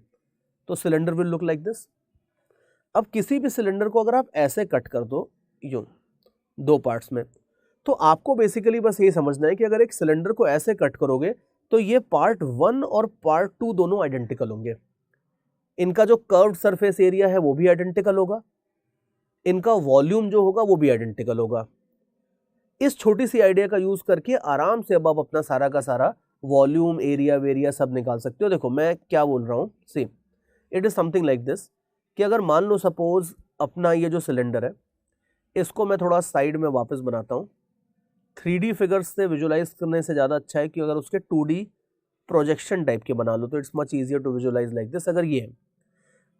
तो cylinder will look like this. अब किसी भी सिलेंडर को अगर आप ऐसे कट कर दो यूं दो पार्ट्स में, तो आपको बेसिकली बस ये समझना है कि अगर एक सिलेंडर को ऐसे कट करोगे तो ये पार्ट 1 और पार्ट 2 दोनों आइडेंटिकल होंगे। इनका जो कर्व्ड सरफेस एरिया है वो भी आइडेंटिकल होगा, इनका वॉल्यूम जो होगा वो भी आइडेंटिकल होगा। इस छोटी सी आइडिया का यूज करके आराम से अब आप अपना सारा का सारा वॉल्यूम, एरिया, वेरिया सब निकाल सकते हो। देखो मैं क्या बोल रहा हूं, see it is something like this कि अगर मान लो सपोज अपना ये जो सिलेंडर है, इसको मैं थोड़ा साइड में वापस बनाता हूँ। 3D फिगर्स से विजुलाइज करने से ज़्यादा अच्छा है कि अगर उसके 2D प्रोजेक्शन टाइप के बना लो तो it's much easier to visualise like this. अगर ये है,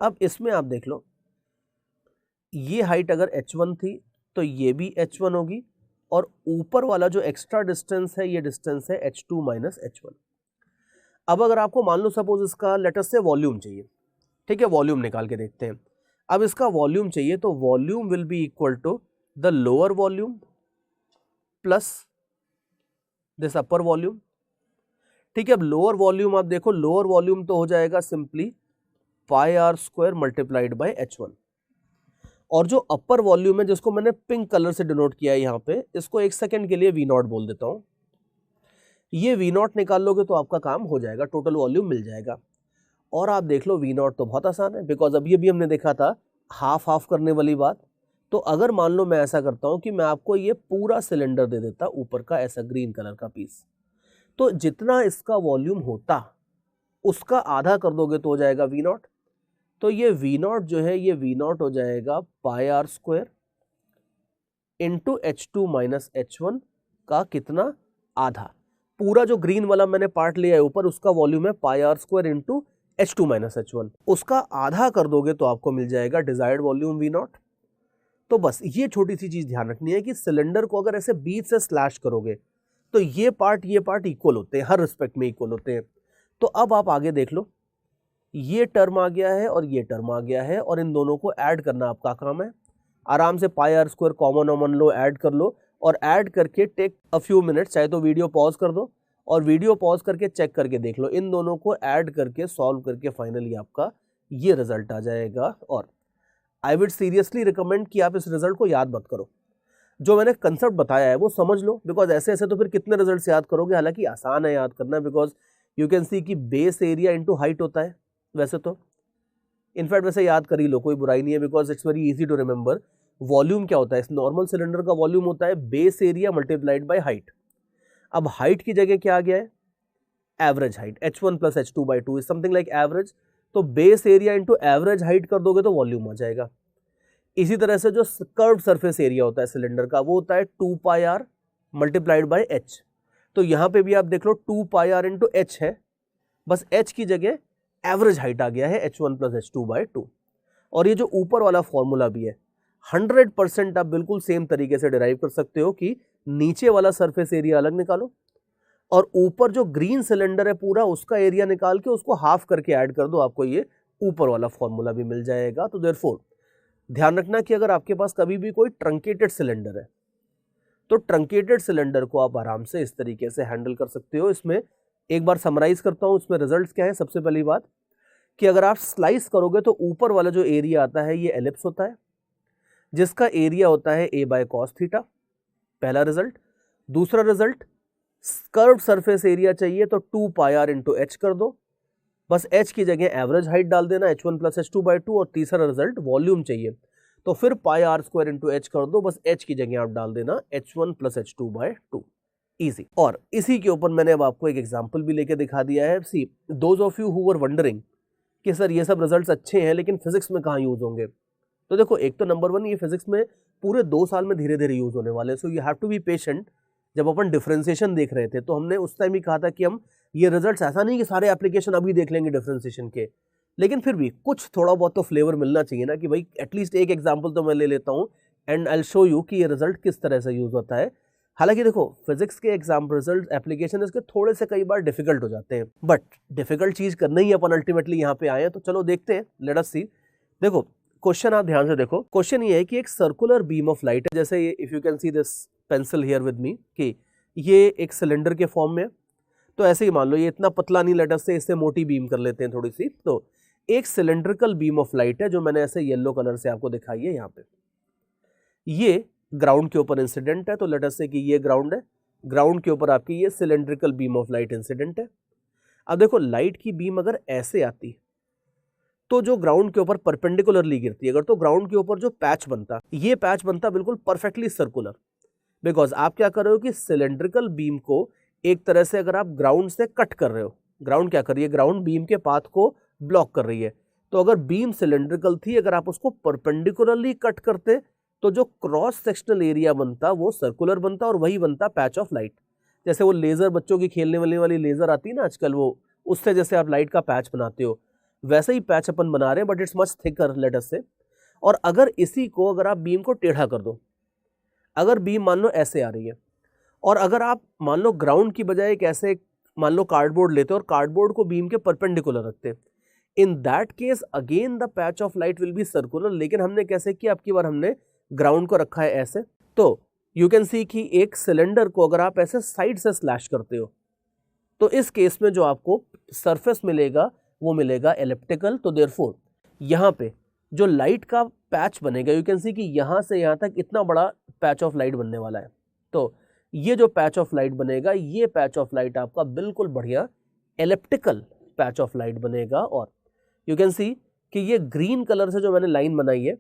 अब इसमें आप देख लो, ये हाइट अगर H1 थी तो ये भी H1 होगी, और ऊपर वाला जो एक्स्ट्रा डिस्टेंस है ये डिस्टेंस है H2 माइनस H1। अब अगर आपको मान लो सपोज इसका लेटर से वॉल्यूम चाहिए, ठीक है, वॉल्यूम निकाल के देखते हैं। अब इसका वॉल्यूम चाहिए तो volume will be equal to the lower volume plus this upper volume. ठीक है, अब लोअर वॉल्यूम आप देखो, लोअर वॉल्यूम तो हो जाएगा simply pi r square multiplied by H1, और जो अपर वॉल्यूम है जिसको मैंने पिंक कलर से डिनोट किया है यहाँ पे, इसको एक सेकंड के लिए V0 बोल देता हूँ। ये V0 निकाल लोगे तो आपका काम हो जाएगा, टोटल वॉल्यूम मिल जाएगा। और आप देख लो V0 तो बहुत आसान है, बिकॉज अभी अभी हमने देखा था हाफ हाफ करने वाली बात। तो अगर मान लो मैं ऐसा करता हूं कि मैं आपको ये पूरा सिलेंडर दे देता ऊपर का ऐसा ग्रीन कलर का पीस, तो जितना इसका वॉल्यूम होता उसका आधा कर दोगे तो हो जाएगा V0। तो ये V0 जो है ये V0 हो जाएगा pi r square into H2 minus H1 का कितना, आधा। पूरा जो ग्रीन वाला मैंने पार्ट लिया है ऊपर, उसका वॉल्यूम है pi r square into H2 minus H1, उसका आधा कर दोगे तो आपको मिल जाएगा डिजायर्ड वॉल्यूम V0। तो बस ये छोटी सी चीज ध्यान रखनी है कि सिलेंडर को अगर ऐसे बीच से स्लैश करोगे तो ये पार्ट इक्वल होते हैं, हर रिस्पेक्ट में इक्वल होते हैं। तो अब आप आगे देख लो, ये टर्म आ गया है और ये टर्म आ गया है, और इन दोनों को ऐड करना आपका काम है। आराम से पाई आर स्क्वायर कॉमन लो, ऐड कर लो, और ऐड करके टेक अ फ्यू मिनट्स, चाहे तो वीडियो पॉज कर दो और वीडियो पॉज करके चेक करके देख लो, इन दोनों को ऐड करके सॉल्व करके फाइनली आपका ये रिजल्ट आ जाएगा। और आई वुड सीरियसली रिकमेंड कि आप इस रिजल्ट को याद मत करो, जो मैंने कंसेप्ट बताया है वो समझ लो, बिकॉज ऐसे ऐसे तो फिर कितने रिजल्ट्स याद करोगे। हालांकि आसान है याद करना, बिकॉज यू कैन सी कि बेस एरिया इनटू हाइट होता है वैसे तो। इनफैक्ट वैसे याद कर ही लो, कोई बुराई नहीं है, because it's very easy to remember. Volume क्या होता है, इस नॉर्मल सिलेंडर का वॉल्यूम होता है base area multiplied by height. अब हाइट की जगह क्या आ गया है, average height, H1 plus H2 by 2 is something like average. तो base area into average height कर दोगे तो वॉल्यूम आ जाएगा। इसी तरह से जो कर्व्ड सरफेस एरिया होता है सिलेंडर का, वो होता है 2 पाई आर मल्टीप्लाइड बाय H। तो यहां पे भी आप देख लो 2 पाई आर इंटू H है, बस H की जगह एवरेज हाइट आ गया है H1 प्लस H2 बाई 2। और ये जो ऊपर वाला फॉर्मूला भी है 100% आप बिल्कुल सेम तरीके से डिराइव कर सकते हो कि नीचे वाला सरफेस एरिया अलग निकालो और ऊपर जो ग्रीन सिलेंडर है पूरा उसका एरिया निकाल के उसको हाफ करके ऐड कर दो, आपको ये ऊपर वाला फॉर्मूला भी मिल जाएगा। तो देयरफॉर ध्यान रखना कि अगर आपके पास कभी भी कोई ट्रंकेटेड सिलेंडर है तो ट्रंकेटेड सिलेंडर को आप आराम से इस तरीके से हैंडल कर सकते हो। इसमें एक बार समराइज करता हूं, इसमें रिजल्ट्स क्या है। सबसे पहली बात कि अगर आप स्लाइस करोगे तो ऊपर वाला जो एरिया आता है ये एलिप्स होता है, जिसका एरिया होता है a बाय कॉस थीटा, पहला रिजल्ट। दूसरा रिजल्ट, कर्व्ड सरफेस एरिया चाहिए तो 2 पाई आर इंटू H कर दो, बस H की जगह एवरेज हाइट डाल देना H1 प्लस H2 बाई 2। और तीसरा रिजल्ट, वॉल्यूम चाहिए तो फिर पाई आर स्क्वायर इंटू H कर दो, बस H की जगह आप डाल देना H1 plus H2 by 2। Easy. और इसी के ऊपर मैंने अब आपको एक एग्जांपल भी लेके दिखा दिया है। सी those of you who were wondering कि सर ये सब रिजल्ट्स अच्छे हैं लेकिन फिजिक्स में कहाँ यूज होंगे, तो देखो एक तो नंबर 1 ये फिजिक्स में पूरे 2 साल में धीरे धीरे यूज होने वाले, so you have to be patient. जब अपन डिफरेंशिएशन देख रहे थे तो हमने उस टाइम ही कहा था कि हम ये रिजल्ट्स ऐसा नहीं कि सारे एप्लीकेशन अभी देख लेंगे डिफरेंशिएशन के, लेकिन फिर भी कुछ थोड़ा बहुत तो फ्लेवर मिलना चाहिए ना कि भाई एटलीस्ट एक एग्जांपल तो मैं ले लेता हूँ and I will show you कि ये रिजल्ट किस तरह से यूज होता है। हालांकि देखो फिजिक्स के एग्जाम रिजल्ट एप्लीकेशन इसके थोड़े से कई बार डिफिकल्ट हो जाते हैं, बट डिफिकल्ट चीज करना ही अपन अल्टीमेटली यहाँ पे आए हैं, तो चलो देखते हैं, लेट अस सी। देखो क्वेश्चन आप ध्यान से देखो, क्वेश्चन ये है कि एक सर्कुलर बीम ऑफ लाइट है, जैसे ये if you can see this pencil here with me, कि ये एक सिलेंडर के फॉर्म में है। तो ऐसे ही मान लो ये इतना पतला नहीं, लेट अस से इससे मोटी बीम कर लेते हैं थोड़ी सी। तो एक सिलेंड्रिकल बीम ऑफ लाइट है जो मैंने ऐसे येलो कलर से आपको दिखाई है यहाँ पे, ये ग्राउंड के ऊपर इंसिडेंट है। तो लेट अस से कि ये ग्राउंड है, ग्राउंड के ऊपर आपकी ये cylindrical beam of light incident है। अब देखो लाइट की बीम अगर ऐसे आती तो जो ग्राउंड के ऊपर परपेंडिकुलरली गिरती है, अगर तो ग्राउंड के ऊपर जो पैच बनता, ये पैच बनता बिल्कुल परफेक्टली सर्कुलर, बिकॉज आप क्या कर रहे हो कि सिलेंड्रिकल बीम को एक तरह से अगर आप ग्राउंड से कट कर रहे हो, ग्राउंड क्या कर रही है, ग्राउंड बीम के पाथ को ब्लॉक कर रही है। तो अगर बीम सिलेंड्रिकल थी, अगर आप उसको परपेंडिकुलरली कट करते तो जो क्रॉस सेक्शनल एरिया बनता वो सर्कुलर बनता और वही बनता पैच ऑफ लाइट। जैसे वो लेजर बच्चों की खेलने वाली लेजर आती है ना आजकल, वो उससे जैसे आप लाइट का पैच बनाते हो वैसे ही पैच अपन बना रहे हैं, but it's much thicker late us से। और अगर इसी को अगर आप बीम को टेढ़ा कर दो, अगर बीम मान लो ऐसे आ रही है और अगर आप मान लो ग्राउंड की बजाय एक ऐसे मान लो कार्डबोर्ड लेते और कार्डबोर्ड को बीम के परपेंडिकुलर रखते, in that case again the patch of light will be circular. लेकिन हमने कैसे किया, अब की बार हमने ग्राउंड को रखा है ऐसे। तो यू कैन सी कि एक सिलेंडर को अगर आप ऐसे साइड से स्लैश करते हो तो इस केस में जो आपको सरफेस मिलेगा वो मिलेगा एलिप्टिकल। तो देयरफॉर यहाँ पे जो लाइट का पैच बनेगा, यू कैन सी कि यहाँ से यहाँ तक इतना बड़ा पैच ऑफ लाइट बनने वाला है। तो ये जो पैच ऑफ लाइट बनेगा, ये पैच ऑफ लाइट आपका बिल्कुल बढ़िया एलिप्टिकल पैच ऑफ लाइट बनेगा। और यू कैन सी कि ये ग्रीन कलर से जो मैंने लाइन बनाई है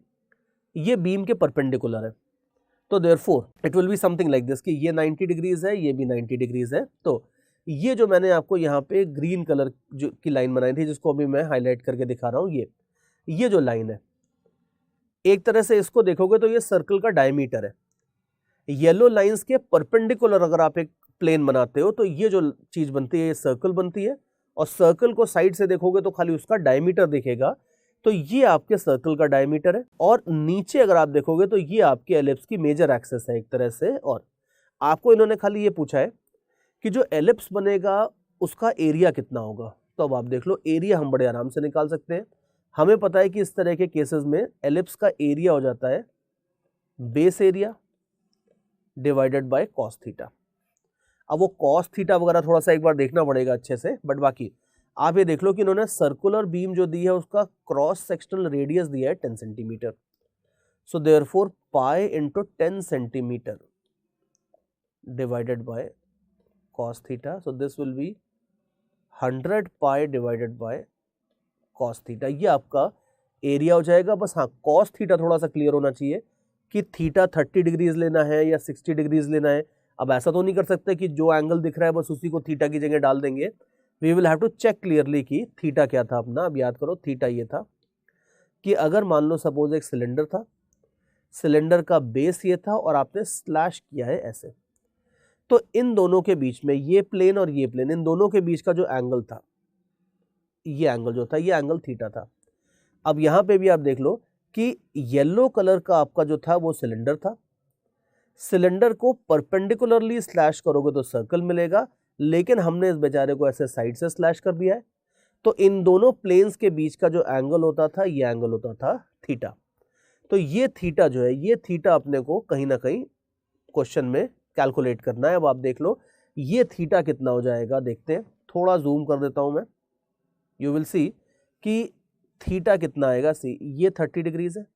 ये बीम के परपेंडिकुलर है। तो therefore it will be something like this कि ये 90 डिग्रीज है, ये भी 90 डिग्रीज है। तो ये जो मैंने आपको यहाँ पे ग्रीन कलर जो की लाइन बनाई थी, जिसको अभी मैं हाईलाइट करके दिखा रहा हूँ, ये जो लाइन है, एक तरह से इसको देखोगे तो ये सर्कल का डायमीटर है। येलो लाइंस के परपेंडिकुलर अगर आप एक प्लेन बनाते हो तो ये जो चीज बनती है ये सर्कल बनती है, और सर्कल को साइड से देखोगे तो खाली उसका डायमीटर दिखेगा, तो ये आपके सर्कल का डायमीटर है। और नीचे अगर आप देखोगे तो ये आपके एलिप्स की मेजर एक्सिस है एक तरह से। और आपको इन्होंने खाली ये पूछा है कि जो एलिप्स बनेगा उसका एरिया कितना होगा। तो अब आप देख लो, एरिया हम बड़े आराम से निकाल सकते हैं। हमें पता है कि इस तरह के केसेस में एलिप्स का एरिया हो जाता है base area divided by cos theta. अब वो कॉस थीटा वगैरह थोड़ा सा एक बार देखना पड़ेगा अच्छे से, बट बाकी आप ये देख लो कि इन्होंने सर्कुलर बीम जो दी है उसका क्रॉस सेक्शनल रेडियस दिया है 10 centimetre. So therefore pi into 10 centimetre divided by cos theta, so this will be 100 pi divided by cos theta। ये आपका एरिया हो जाएगा। बस हाँ, cos theta थोड़ा सा क्लियर होना चाहिए कि थीटा 30 डिग्रीज लेना है या 60 डिग्रीज लेना है। अब ऐसा तो नहीं कर सकते कि जो एंगल दिख रहा है बस उसी को थीटा की जगह डाल देंगे। We will have to check clearly कि थीटा क्या था अपना। अब याद करो, थीटा ये था कि अगर मान लो सपोज एक सिलेंडर था, सिलेंडर का बेस ये था और आपने स्लैश किया है ऐसे, तो इन दोनों के बीच में ये प्लेन और ये प्लेन, इन दोनों के बीच का जो एंगल था, ये एंगल जो था, ये एंगल थीटा था। अब यहां पे भी आप देख लो कि येलो कलर का आपका जो था वो सिलेंडर था। सिलेंडर को परपेंडिकुलरली स्लैश करोगे तो सर्कल मिलेगा, लेकिन हमने इस बेचारे को ऐसे साइड से स्लैश कर दिया है। तो इन दोनों प्लेन्स के बीच का जो एंगल होता था, ये एंगल होता था थीटा। तो ये थीटा जो है, ये थीटा अपने को कहीं ना कहीं क्वेश्चन में कैलकुलेट करना है। अब आप देख लो ये थीटा कितना हो जाएगा, देखते हैं। थोड़ा जूम कर देता हूं मैं, यू विल सी कि थीटा कितना आएगा। सी, ये 30 डिग्रीज है।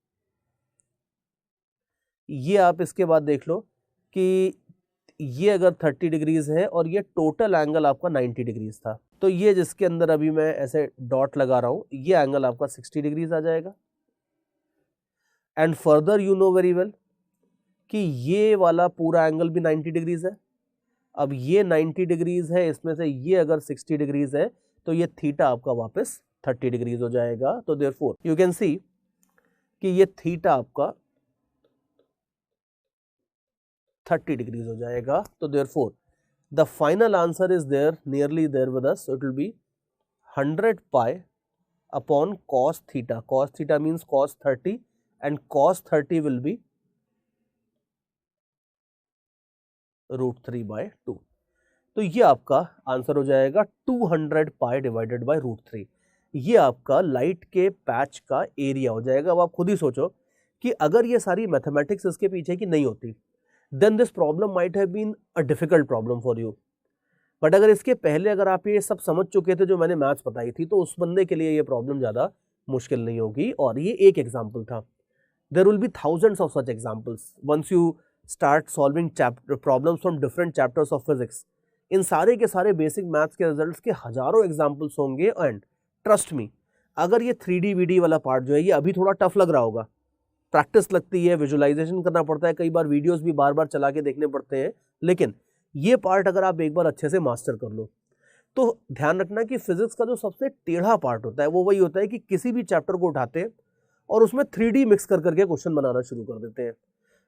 ये आप इसके बाद देख लो कि ये अगर 30 डिग्रीज है और ये टोटल एंगल आपका 90 डिग्रीज था, तो ये जिसके अंदर अभी मैं ऐसे डॉट लगा रहा हूं, ये एंगल आपका 60 डिग्रीज आ जाएगा। And further you know very well कि ये वाला पूरा एंगल भी 90 डिग्रीज है। अब ये 90 डिग्रीज है, इसमें से ये अगर 60 डिग्रीज है तो ये थीटा आपका वापस 30 डिग्रीज हो जाएगा। तो देयरफॉर यू कैन सी कि ये थीटा आपका 30 डिग्रीज हो जाएगा। तो therefore the final answer is there, nearly there with us. It will be 100 pi upon cos theta. cos theta means cos 30 and cos 30 will be √3/2। तो ये आपका answer हो जाएगा 200 पाई डिवाइडेड बाय √3। ये आपका लाइट के पैच का एरिया हो जाएगा। अब आप खुद ही सोचो कि अगर ये सारी मैथमेटिक्स इसके पीछे की नहीं होती, then this problem might have been a difficult problem for you. But अगर इसके पहले अगर आप ये सब समझ चुके थे जो मैंने मैथ्स बताई थी, तो उस बंदे के लिए ये प्रॉब्लम ज़्यादा मुश्किल नहीं होगी। और ये एक एग्जाम्पल था। There will be thousands of such examples once you start solving problems from different chapters of physics. इन सारे के सारे बेसिक मैथ्स के रिजल्ट्स के हजारों एग्जाम्पल्स होंगे। एंड ट्रस्ट मी, अगर ये 3D VD वाला पार्ट जो है ये अभी थोड़ा टफ लग रहा होगा, प्रैक्टिस लगती है, विजुअलाइजेशन करना पड़ता है, कई बार वीडियोस भी बार बार चला के देखने पड़ते हैं, लेकिन ये पार्ट अगर आप एक बार अच्छे से मास्टर कर लो तो ध्यान रखना कि फिजिक्स का जो सबसे टेढ़ा पार्ट होता है वो वही होता है कि किसी भी चैप्टर को उठाते हैं और उसमें 3D मिक्स कर करके क्वेश्चन बनाना शुरू कर देते हैं।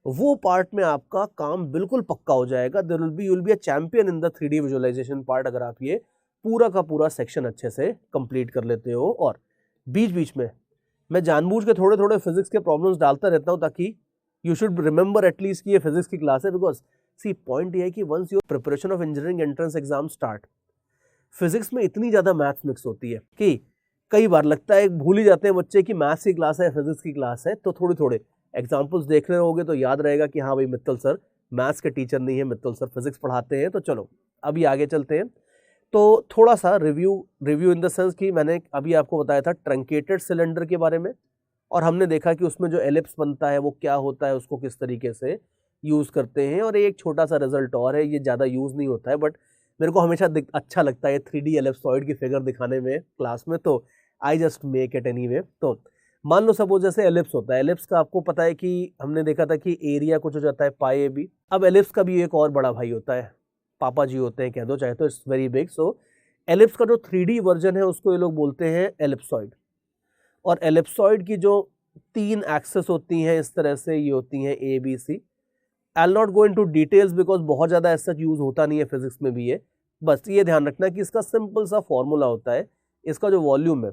वो पार्ट में आपका काम बिल्कुल पक्का हो जाएगा। There will be, you will be a champion in the 3D visualisation part, अगर आप ये पूरा का पूरा सेक्शन अच्छे से कंप्लीट कर लेते हो। और बीच बीच में मैं जानबूझ के थोड़े थोड़े फिजिक्स के प्रॉब्लम्स डालता रहता हूँ ताकि यू शुड रिमेंबर एटलीस्ट कि ये फिजिक्स की क्लास है। बिकॉज सी, पॉइंट ये है कि once your preparation of engineering entrance exam start, physics में इतनी ज़्यादा मैथ्स मिक्स होती है कि कई बार लगता है, भूल ही जाते हैं बच्चे कि मैथ्स की क्लास है, फिजिक्स की क्लास है। तो थोड़े थोड़े एग्जाम्पल्स देख रहे होगे तो याद रहेगा कि हाँ भाई, मित्तल सर मैथ्स के टीचर नहीं है, मित्तल सर फिजिक्स पढ़ाते हैं। तो चलो अभी आगे चलते हैं। तो थोड़ा सा रिव्यू इन द सेंस कि मैंने अभी आपको बताया था ट्रंकेटेड सिलेंडर के बारे में, और हमने देखा कि उसमें जो एलिप्स बनता है वो क्या होता है, उसको किस तरीके से यूज़ करते हैं। और एक छोटा सा रिजल्ट और है, ये ज़्यादा यूज़ नहीं होता है बट मेरे को हमेशा अच्छा लगता है 3D एलिप्सॉइड की फिगर दिखाने में क्लास में, तो I just make it anyway. तो मान लो सपोज जैसे एलिप्स होता है, एलिप्स का आपको पता है कि हमने देखा था कि एरिया कुछ हो जाता है पाई ए बी। अब एलिप्स का भी एक और बड़ा भाई होता है, पापा जी होते हैं कह दो चाहे, तो it's very big. So ellipse का जो 3D वर्जन है उसको ये लोग बोलते हैं एलिप्सॉइड। और एलिप्सॉइड की जो 3 एक्सेस होती हैं इस तरह से, ये होती हैं ABC। I will not go into details because बहुत ज़्यादा ऐसा यूज़ होता नहीं है फिजिक्स में भी ये, बस ये ध्यान रखना कि इसका सिंपल सा फॉर्मूला होता है, इसका जो वॉल्यूम है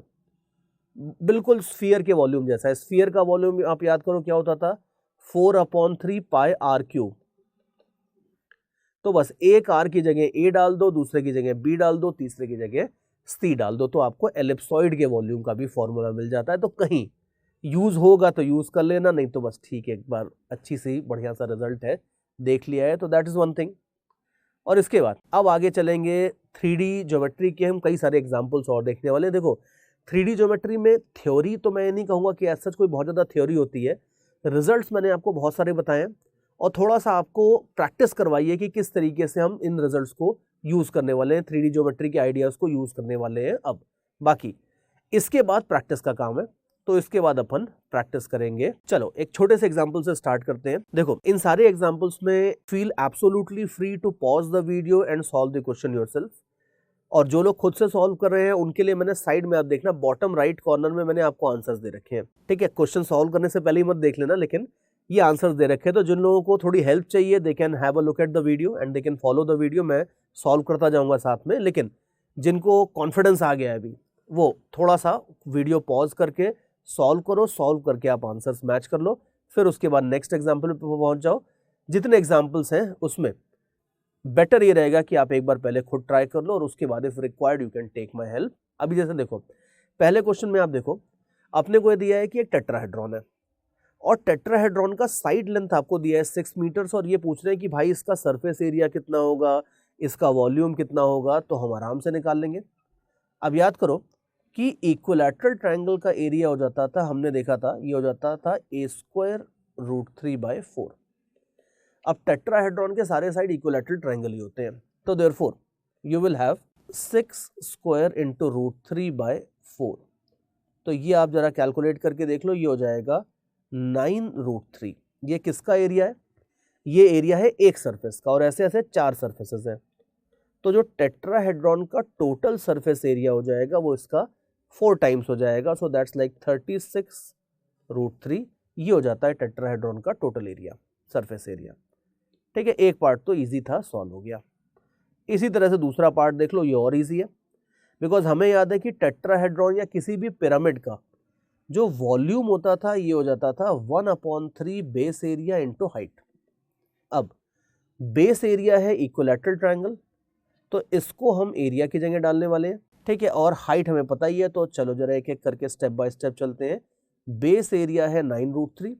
बिल्कुल स्फीयर के वॉल्यूम जैसा है। स्फीयर का वॉल्यूम आप याद करो क्या होता था, 4/3 पाई आर क्यूब। तो बस एक आर की जगह ए डाल दो, दूसरे की जगह बी डाल दो, तीसरे की जगह सी डाल दो, तो आपको एलिप्सॉइड के वॉल्यूम का भी फॉर्मूला मिल जाता है। तो कहीं यूज होगा तो यूज कर लेना, नहीं तो बस ठीक है, एक बार अच्छी सी बढ़िया सा रिजल्ट है देख लिया है तो दैट इज वन थिंग। और इसके बाद अब आगे चलेंगे 3D ज्योमेट्री के हम कई सारे एग्जांपल्स और देखने वाले हैं। देखो 3D ज्योमेट्री में थ्योरी तो मैं नहीं कहूँगा कि ऐसा कोई बहुत ज़्यादा थ्योरी होती है, रिजल्ट्स मैंने आपको बहुत सारे बताए और थोड़ा सा आपको प्रैक्टिस करवाइए कि किस तरीके से हम इन रिजल्ट्स को यूज़ करने वाले हैं, 3D ज्योमेट्री के आइडियाज़ को यूज़ करने वाले हैं। अब बाकी इसके बाद प्रैक्टिस का काम है, तो इसके बाद अपन प्रैक्टिस करेंगे। चलो एक छोटे से एग्जांपल से स्टार्ट करते हैं। देखो इन सारे एग्जांपल्स में feel absolutely free to pause the video and solve the question yourself. और जो लोग खुद से सॉल्व कर रहे हैं उनके लिए मैंने साइड में, आप देखना बॉटम राइट कॉर्नर में मैंने आपको आंसर्स दे रखे हैं। ठीक है, क्वेश्चन सॉल्व करने से पहले ही मत देख लेना, लेकिन ये आंसर्स दे रखे हैं। तो जिन लोगों को थोड़ी हेल्प चाहिए they can have a look at the video and they can follow the video, मैं सॉल्व करता जाऊंगा साथ में। लेकिन जिनको कॉन्फिडेंस आ गया है अभी, वो थोड़ा सा वीडियो पॉज करके सॉल्व करो, सॉल्व करके आप आंसर्स मैच कर लो, फिर उसके बाद नेक्स्ट एग्जाम्पल पे पहुंच जाओ। जितने एग्जाम्पल्स हैं उसमें बेटर ये रहेगा कि आप एक बार पहले खुद ट्राई कर लो और उसके बाद if required you can take my help. अभी जैसे देखो पहले क्वेश्चन में आप देखो, आपने को दिया है कि एक टेट्राहेड्रॉन है और टेट्राहेड्रॉन का साइड लेंथ आपको दिया है 6 मीटर्स और ये पूछ रहे हैं कि भाई इसका सरफेस एरिया कितना होगा, इसका वॉल्यूम कितना होगा, तो हम आराम से निकाल लेंगे। अब याद करो कि इक्विलैटरल ट्रायंगल का एरिया हो जाता था, हमने देखा था ये हो जाता था a²√3/4। अब टेट्राहेड्रॉन के सारे साइड इक्विलैटरल ट्रायंगल ही होते हैं, तो देयरफॉर यू विल हैव 6² × √3/4। तो ये आप जरा कैलकुलेट करके देख लो, ये हो जाएगा 9√3। ये किसका एरिया है, ये एरिया है एक सरफेस का और ऐसे ऐसे 4 सरफेसेस हैं। तो जो टेट्राहेड्रॉन का टोटल सरफेस एरिया हो जाएगा वो इसका 4 टाइम्स हो जाएगा। सो दैट्स लाइक 36√3। ये हो जाता है टेट्राहेड्रॉन का टोटल एरिया, सरफेस एरिया। ठीक है, एक पार्ट तो इजी था, सॉल्व हो गया। इसी तरह से दूसरा पार्ट देख लो, ये और इजी है, बिकॉज हमें याद है कि टेट्राहेड्रॉन या किसी भी पिरामिड का जो वॉल्यूम होता था ये हो जाता था 1/3 बेस एरिया इंटू हाइट। अब बेस एरिया है इक्विलैटरल ट्रायंगल, तो इसको हम एरिया की जगह डालने वाले हैं। ठीक है, और हाइट हमें पता ही है, तो चलो जरा एक एक करके स्टेप बाय स्टेप चलते हैं। बेस एरिया है 9√3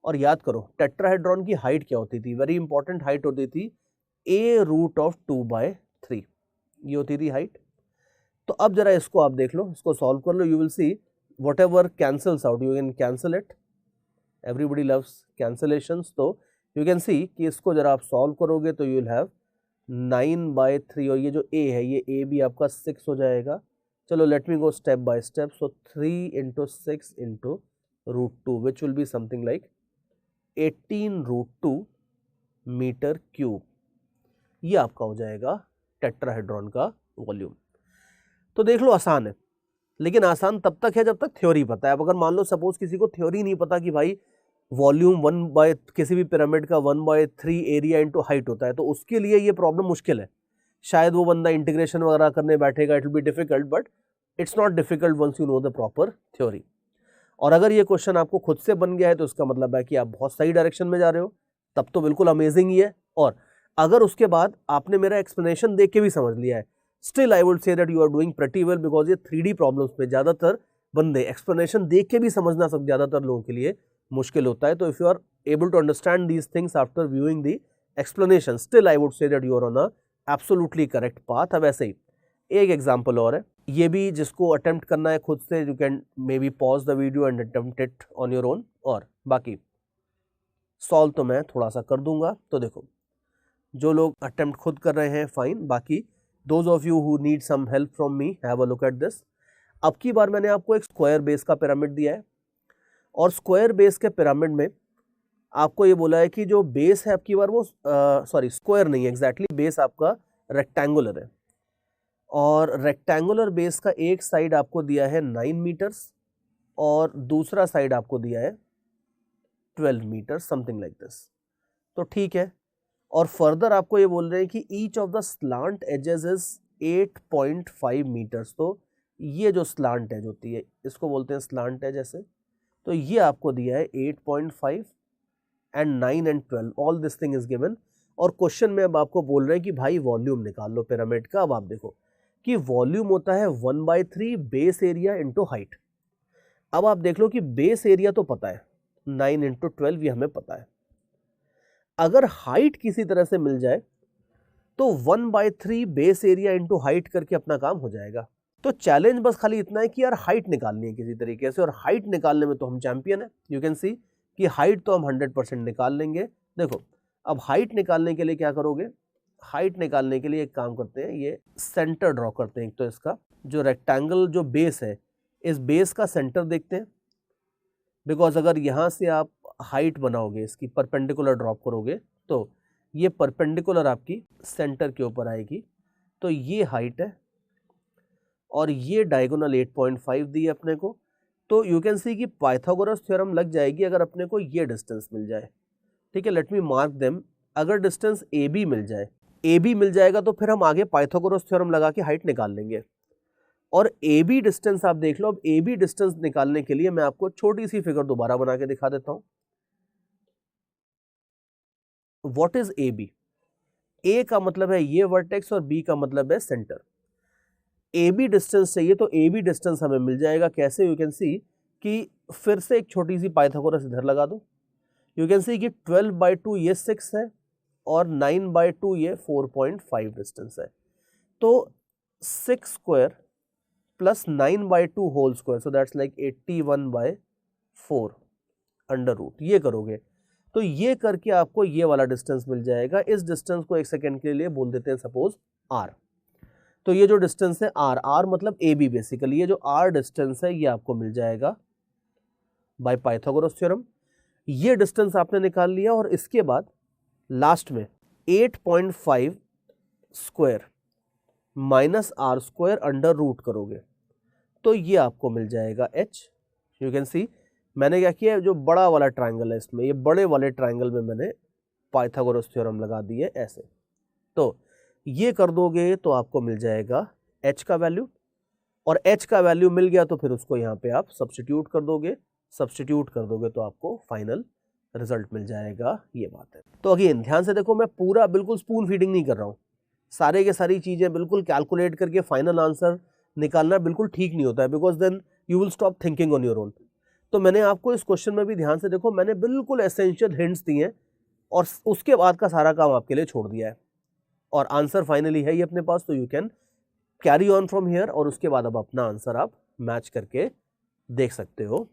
और याद करो टेट्राहेड्रॉन की हाइट क्या होती थी, वेरी इंपॉर्टेंट हाइट होती थी a√2/3, ये होती थी हाइट। तो अब जरा इसको आप देख लो, इसको सॉल्व कर लो, you will see whatever cancels out you can cancel it, everybody loves cancellations। तो you can see कि इसको जरा आप सॉल्व करोगे तो you will have 9/3 और ये जो a है ये a भी आपका 6 हो जाएगा। चलो let me go step by step. So 3 × 6 × √2 which will be something like 18√2 metre cube. ये आपका हो जाएगा टेट्राहेड्रॉन का वॉल्यूम। तो देख लो आसान है, लेकिन आसान तब तक है जब तक थ्योरी पता है। अब अगर मान लो सपोज किसी को थ्योरी नहीं पता कि भाई वॉल्यूम किसी भी पिरामिड का 1/3 एरिया इंटू हाइट होता है, तो उसके लिए ये प्रॉब्लम मुश्किल है। शायद वो बंदा इंटीग्रेशन वगैरह करने बैठेगा, it will be difficult, but it's not difficult once you know the proper theory. और अगर ये क्वेश्चन आपको खुद से बन गया है तो इसका मतलब है कि आप बहुत सही डायरेक्शन में जा रहे हो, तब तो बिल्कुल अमेजिंग ही है। और अगर उसके बाद आपने मेरा एक्सप्लेनेशन देख के भी समझ लिया है, still I would say that you are doing pretty well, because ये 3D प्रॉब्लम्स में ज़्यादातर बंदे एक्सप्लेनेशन देख के भी समझना सब ज़्यादातर लोगों के लिए मुश्किल होता है। तो if you are able to understand these things after viewing the explanation, still I would say that you are on a absolutely correct path. अब ऐसे ही एक एग्जाम्पल और है, ये भी जिसको अटेम्प्ट करना है खुद से, you can may be pause the video and attempt it on your own, और बाकी सॉल्व तो मैं थोड़ा सा कर दूंगा। तो देखो जो लोग अटेम्प्ट खुद कर रहे हैं फाइन, बाकी those of you who need some help from me have a look at this. अब की बार मैंने आपको एक स्क्वायर बेस का पिरामिड दिया है और स्क्वायर बेस के पिरामिड में आपको ये बोला है कि जो बेस है आपकी बार वो सॉरी स्क्वायर नहीं है एग्जैक्टली, बेस आपका रेक्टेंगुलर है और रेक्टेंगुलर बेस का एक साइड आपको दिया है 9 मीटर्स और दूसरा साइड आपको दिया है 12 मीटर, समथिंग लाइक दिस। तो ठीक है, और फर्दर आपको ये बोल रहे हैं कि each of the slant edges is 8.5 metres. तो ये जो स्लांट एज होती है इसको बोलते हैं स्लांट एज ऐसे। तो ये आपको दिया है 8.5 and 9 and 12, all this thing is given. और क्वेश्चन में अब आपको बोल रहे हैं कि भाई वॉल्यूम निकाल लो पिरामिड का। अब आप देखो कि वॉल्यूम होता है 1/3 बेस एरिया इंटू हाइट। अब आप देख लो कि बेस एरिया तो पता है 9 इंटू 12, ये हमें पता है। अगर हाइट किसी तरह से मिल जाए तो 1/3 बेस एरिया इंटू हाइट करके अपना काम हो जाएगा। तो चैलेंज बस खाली इतना है कि यार हाइट निकालनी है किसी तरीके से, और हाइट निकालने में तो हम चैंपियन है। यू कैन सी कि हाइट तो हम 100% निकाल लेंगे। देखो अब हाइट निकालने के लिए क्या करोगे, हाइट निकालने के लिए एक काम करते हैं, ये सेंटर ड्रॉ करते हैं। एक तो इसका जो रेक्टेंगल जो बेस है, इस बेस का सेंटर देखते हैं। बिकॉज अगर यहाँ से आप हाइट बनाओगे, इसकी परपेंडिकुलर ड्रॉप करोगे, तो ये परपेंडिकुलर आपकी सेंटर के ऊपर आएगी। तो ये हाइट है और ये डायगोनल 8.5 दी है अपने को। तो यू कैन सी कि पाइथागोरस थ्योरम लग जाएगी अगर अपने को ये डिस्टेंस मिल जाए। ठीक है, लेट मी मार्क देम। अगर डिस्टेंस ए बी मिल जाए, ए बी मिल जाएगा तो फिर हम आगे पाइथागोरस थ्योरम लगा के हाइट निकाल लेंगे। और ए बी डिस्टेंस आप देख लो। अब ए बी डिस्टेंस निकालने के लिए मैं आपको छोटी सी फिगर दोबारा बना के दिखा देता हूं। What is A B? A का मतलब है ये वर्टेक्स और बी का मतलब है सेंटर। ए बी डिस्टेंस चाहिए तो ए बी डिस्टेंस हमें मिल जाएगा कैसे? यू कैन सी कि फिर से एक छोटी सी पाइथागोरस इधर लगा दो। यू कैन सी कि 12/2 ये 6 है और 9/2 ये 4.5 डिस्टेंस है। तो 6 square plus 9/2 whole square, so that's like 81/4 under root. ये करोगे तो ये करके आपको ये वाला डिस्टेंस मिल जाएगा। इस डिस्टेंस को एक सेकेंड के लिए बोल देते हैं सपोज आर। तो ये जो डिस्टेंस है आर, आर मतलब ए बी बेसिकली, ये जो आर डिस्टेंस है ये आपको मिल जाएगा बाय पाइथागोरस थ्योरम। ये डिस्टेंस आपने निकाल लिया और इसके बाद लास्ट में 8.5 square minus r square under root करोगे तो ये आपको मिल जाएगा h। यू कैन सी मैंने क्या किया, जो बड़ा वाला ट्रायंगल है इसमें, ये बड़े वाले ट्रायंगल में मैंने पाइथागोरस थ्योरम लगा दी है ऐसे। तो ये कर दोगे तो आपको मिल जाएगा h का वैल्यू, और h का वैल्यू मिल गया तो फिर उसको यहाँ पे आप सब्स्टिट्यूट कर दोगे। सब्स्टिट्यूट कर दोगे तो आपको फाइनल रिजल्ट मिल जाएगा। ये बात है। तो अगेन ध्यान से देखो, मैं पूरा बिल्कुल स्पून फीडिंग नहीं कर रहा हूँ। सारे के सारी चीजें बिल्कुल कैलकुलेट करके फाइनल आंसर निकालना बिल्कुल ठीक नहीं होता है, because then you will stop thinking on your own. तो मैंने आपको इस क्वेश्चन में भी ध्यान से देखो, मैंने बिल्कुल एसेंशियल हिंट्स दिए हैं और उसके बाद का सारा काम आपके लिए छोड़ दिया है, और आंसर फाइनली है ये अपने पास। तो you can carry on from here, और उसके बाद अब अपना आंसर आप मैच करके देख सकते हो।